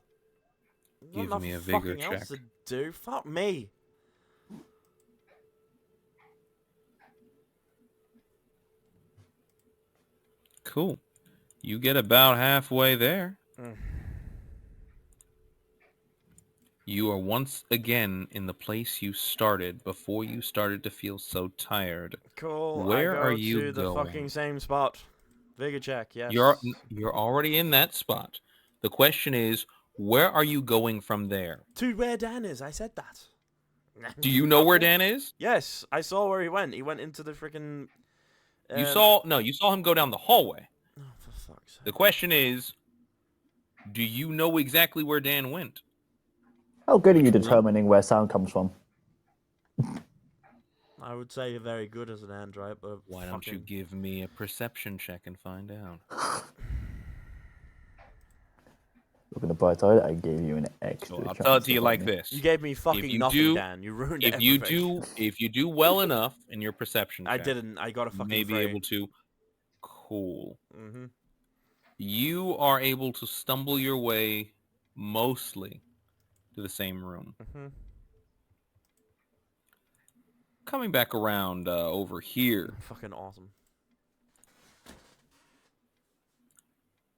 Give Got me a nothing vigor fucking else check. to do. Fuck me. Cool. You get about halfway there. Mm. You are once again in the place you started before you started to feel so tired. Cool. Where I go are you to the going? fucking same spot. Vigor check, yes. You're already in that spot. The question is, where are you going from there? To where Dan is. I said that. Do you know where Dan is? Yes, I saw where he went. He went into the freaking. You saw him go down the hallway. Oh, for fuck's The sake. question is, do you know exactly where Dan went? How good are you Which one? determining where sound comes from? I would say you're very good as an android, but Why don't you fucking- give me a perception check and find out? Look at the bright side. I gave you an extra. So I'll chance tell it to you find like me. this. You gave me fucking you nothing, do- Dan. You ruined If everything. you do well enough in your perception I check, didn't. I got a you fucking may be three. able to. Cool. Mm-hmm. You are able to stumble your way mostly to the same room. Mm-hmm. Coming back around over here. Fucking awesome.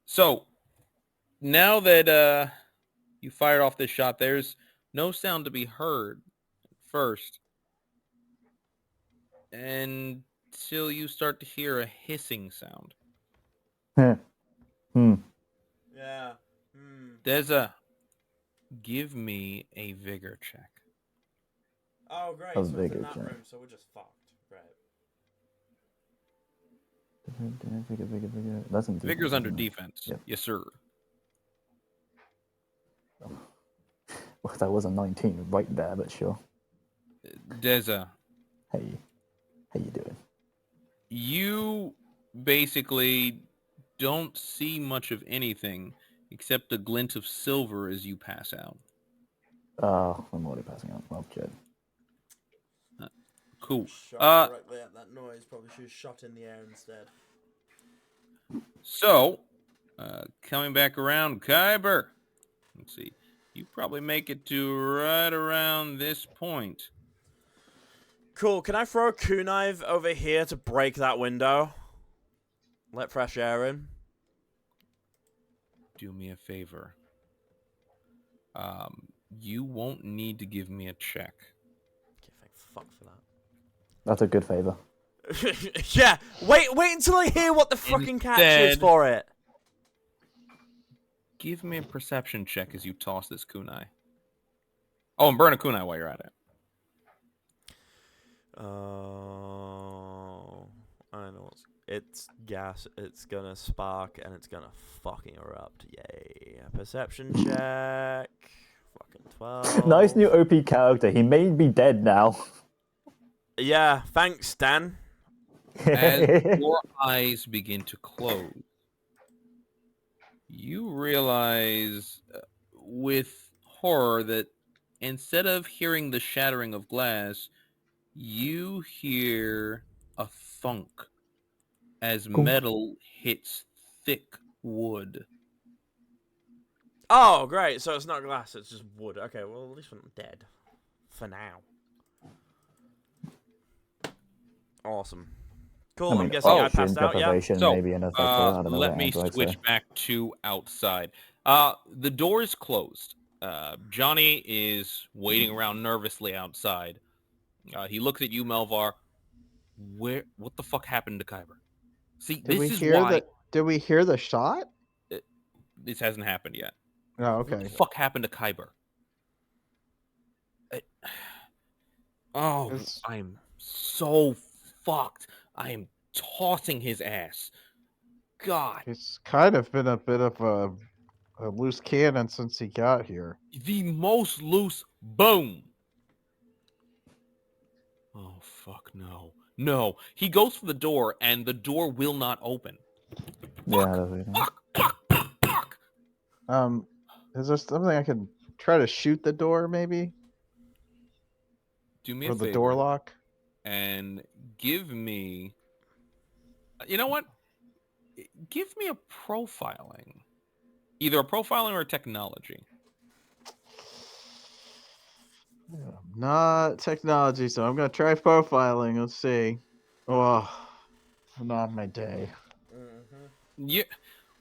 So, now that you fired off this shot, there's no sound to be heard at first until you start to hear a hissing sound. Yeah. Hmm. Deza, give me a vigor check. Oh, great. A So it's vigor in that check. room, so we're just fucked. Great. Vigor. That's in Vigor's under isn't it? defense. Yep. Yes, sir. Well, that was a 19 right there, but sure. Deza, Hey, how you doing? you basically don't see much of anything except a glint of silver as you pass out. I'm already passing out. Well, good. Cool. Shot directly at that noise. Probably should have shot in the air instead. So, coming back around, Kyber. Let's see. You probably make it to right around this point. Cool. Can I throw a kunai over here to break that window? Let fresh air in. Do me a favor. You won't need to give me a check. Okay, thank fuck for that. That's a good favor. Yeah. Wait until I hear what the fucking catch is Instead- for it. Give me a perception check as you toss this kunai. Oh, and burn a kunai while you're at it. Oh, I know it's gas. It's gonna spark and it's gonna fucking erupt. Yay! Perception check. Fucking 12. Nice new OP character. He may be dead now. Yeah, thanks, Dan. As your eyes begin to close, you realize with horror that instead of hearing the shattering of glass, you hear a thunk as metal hits thick wood. Oh, great. So it's not glass, it's just wood. Okay, well, at least we're not dead. For now. Awesome. Cool, I mean, I'm guessing I oxygen passed out, yeah? deprivation So, may be an effect for that. I don't know let what me Android switch say. back to outside. The door is closed. Johnny is waiting around nervously outside. He looks at you, Melvar. What the fuck happened to Kyber? See, this is why Did we hear the shot? this hasn't happened yet. Oh, What okay. the fuck happened to Kyber? Oh, It's- I'm so fucked. I am tossing his ass. God, It's kind of been a bit of a loose cannon since he got here. the most loose boom. Oh, fuck, no. No. He goes for the door, and the door will not open. Yeah, Fuck, that's what fuck, fuck, fuck, fuck. Is there something I can try to shoot the door, maybe? Do me Or a the favor door lock? and give me... You know what? Give me a profiling. Either a profiling or a technology. Not technology, so I'm gonna try profiling. Let's see. Oh, not my day. Yeah.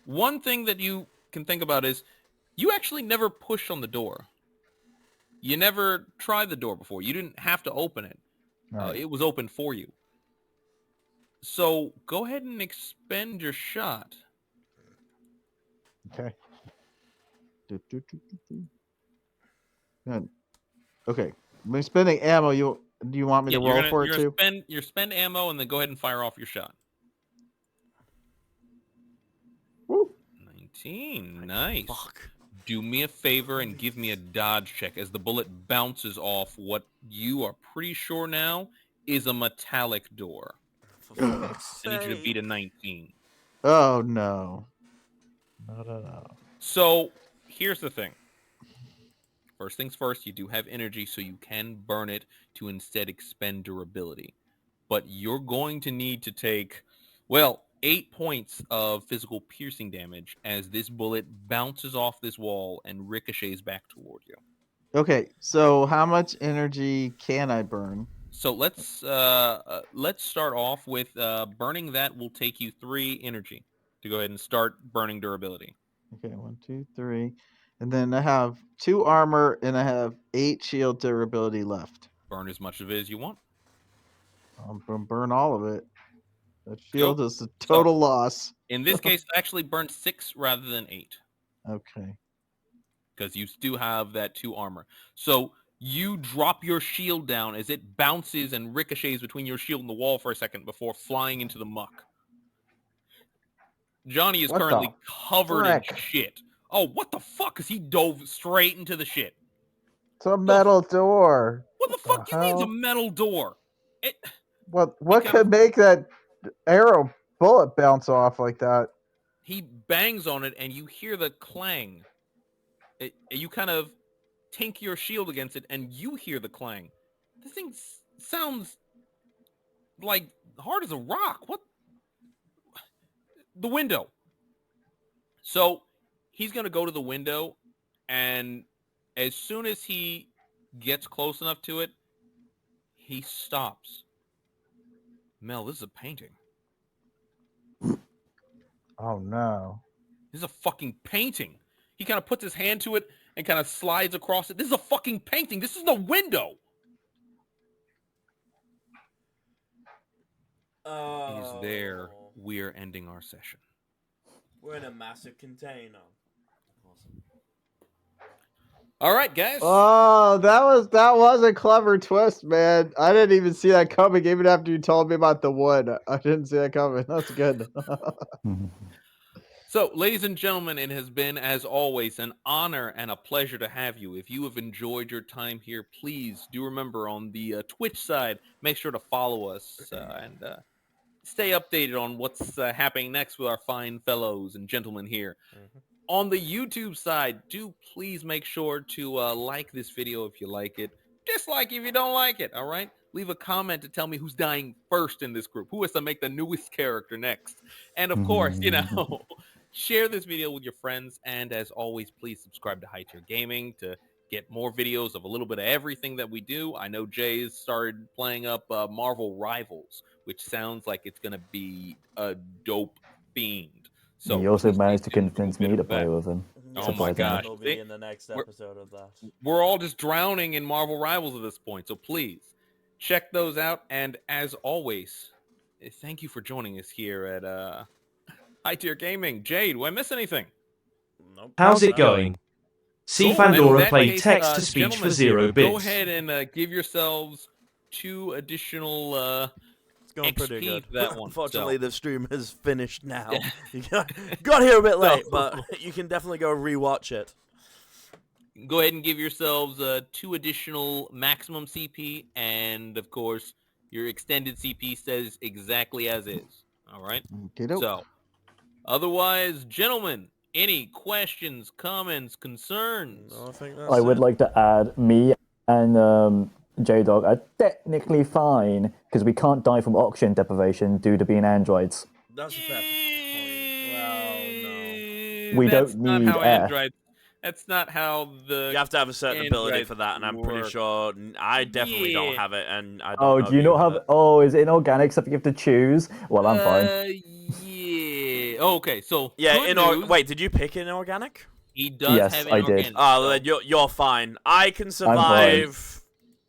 One thing that you can think about is you actually never pushed on the door. You never tried the door before. You didn't have to open it. Right. It was open for you. So go ahead and expend your shot. Okay. Good. Okay. I'm spending ammo. Do you want me Yeah, to roll for it too? You're spend ammo and then go ahead and fire off your shot. Woo. 19. Nice. Fuck. Do me a favor and give me a dodge check as the bullet bounces off what you are pretty sure now is a metallic door. For fuck's I need you to sake. beat a 19. Oh no. No. So here's the thing. First things first, you do have energy, so you can burn it to instead expend durability. But you're going to need to take, 8 points of physical piercing damage as this bullet bounces off this wall and ricochets back toward you. Okay, so how much energy can I burn? So let's start off with burning that will take you 3 energy to go ahead and start burning durability. Okay, 1, 2, 3. And then I have 2 armor and I have 8 shield durability left. Burn as much of it as you want. I'm gonna burn all of it. That shield Cool. is a total loss. In this case, I actually burned 6 rather than 8 Okay. because you do have that 2 armor. So you drop your shield down as it bounces and ricochets between your shield and the wall for a second before flying into the muck. Johnny is What currently the covered in frick? shit. Oh, what the fuck? Because he dove straight into the shit. It's a metal door. What the fuck do you mean it's a hell? metal door? What kind could of- make that arrow bullet bounce off like that? He bangs on it and you hear the clang. You kind of tink your shield against it and you hear the clang. This thing sounds like hard as a rock. What? The window. So he's going to go to the window, and as soon as he gets close enough to it, he stops. Mel, this is a painting. Oh no. This is a fucking painting. He kind of puts his hand to it and kind of slides across it. This is a fucking painting. This is the window. He's there. We're ending our session. We're in a massive container. Awesome. All right, guys. Oh, that was a clever twist, man. I didn't even see that coming, even after you told me about the wood. I didn't see that coming. That's good. So, ladies and gentlemen, it has been, as always, an honor and a pleasure to have you. If you have enjoyed your time here, please do remember on the Twitch side, make sure to follow us and stay updated on what's happening next with our fine fellows and gentlemen here. On the YouTube side, do please make sure to like this video if you like it. Dislike if you don't like it, all right? Leave a comment to tell me who's dying first in this group. Who has to make the newest character next? And of course, share this video with your friends. And as always, please subscribe to High Tier Gaming to get more videos of a little bit of everything that we do. I know Jay's started playing up Marvel Rivals, which sounds like it's going to be a dope fiend. So he also please managed to stay tuned for a convince bit me of to play that. with him. Oh my gosh. Will be in the next episode of that. We're all just drowning in Marvel Rivals at this point, so please check those out. And as always, thank you for joining us here at High Tier Gaming. Jade, do I miss anything? Nope. How's it going? See Fandora play text-to-speech for 0 bits. Go ahead and give yourselves 2 additional It's going pretty XP good. for that one. Unfortunately, the stream has finished now. You got here a bit late, but you can definitely go rewatch it. Go ahead and give yourselves 2 additional maximum CP, and of course, your extended CP stays exactly as is. All right. So, otherwise, gentlemen, any questions, comments, concerns? No, I think that's I would it. like to add, me and J-Dog are technically fine because we can't die from oxygen deprivation due to being androids. That's a fair point. Well, no. We That's don't not need how air. androids. That's not how the. You have to have a certain ability androids for that, and I'm pretty work. sure I definitely don't Yeah. have it, and I don't Oh, know do you if not have? it. Oh, is it inorganic stuff you have to choose? Well, I'm fine. Yeah. Okay. So Yeah, good news, wait, did you pick inorganic? he does Yes, have I did. inorganic. Oh, so then you're fine. I can fine. survive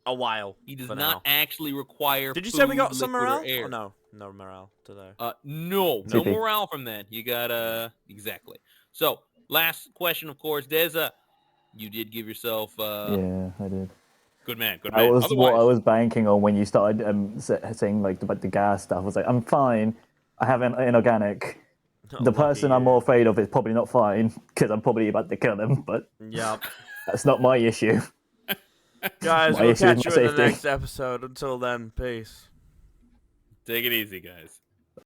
a while. he does for not now. actually require. Did you say we got food, some liquid, or morale? air. Oh, no morale today. No CP. morale from that. You got exactly. So last question, of course, Deza. You did give yourself. Yeah, I did. Good man. Good That man. was Otherwise, what I was banking on when you started saying like about the gas stuff. I was like, I'm fine. I have an inorganic. The person I'm more afraid of is probably not fine because I'm probably about to kill them, but Yep. that's not my issue. Guys, My we'll issue is catch you my in the safety. next episode. Until then, peace. take it easy, guys.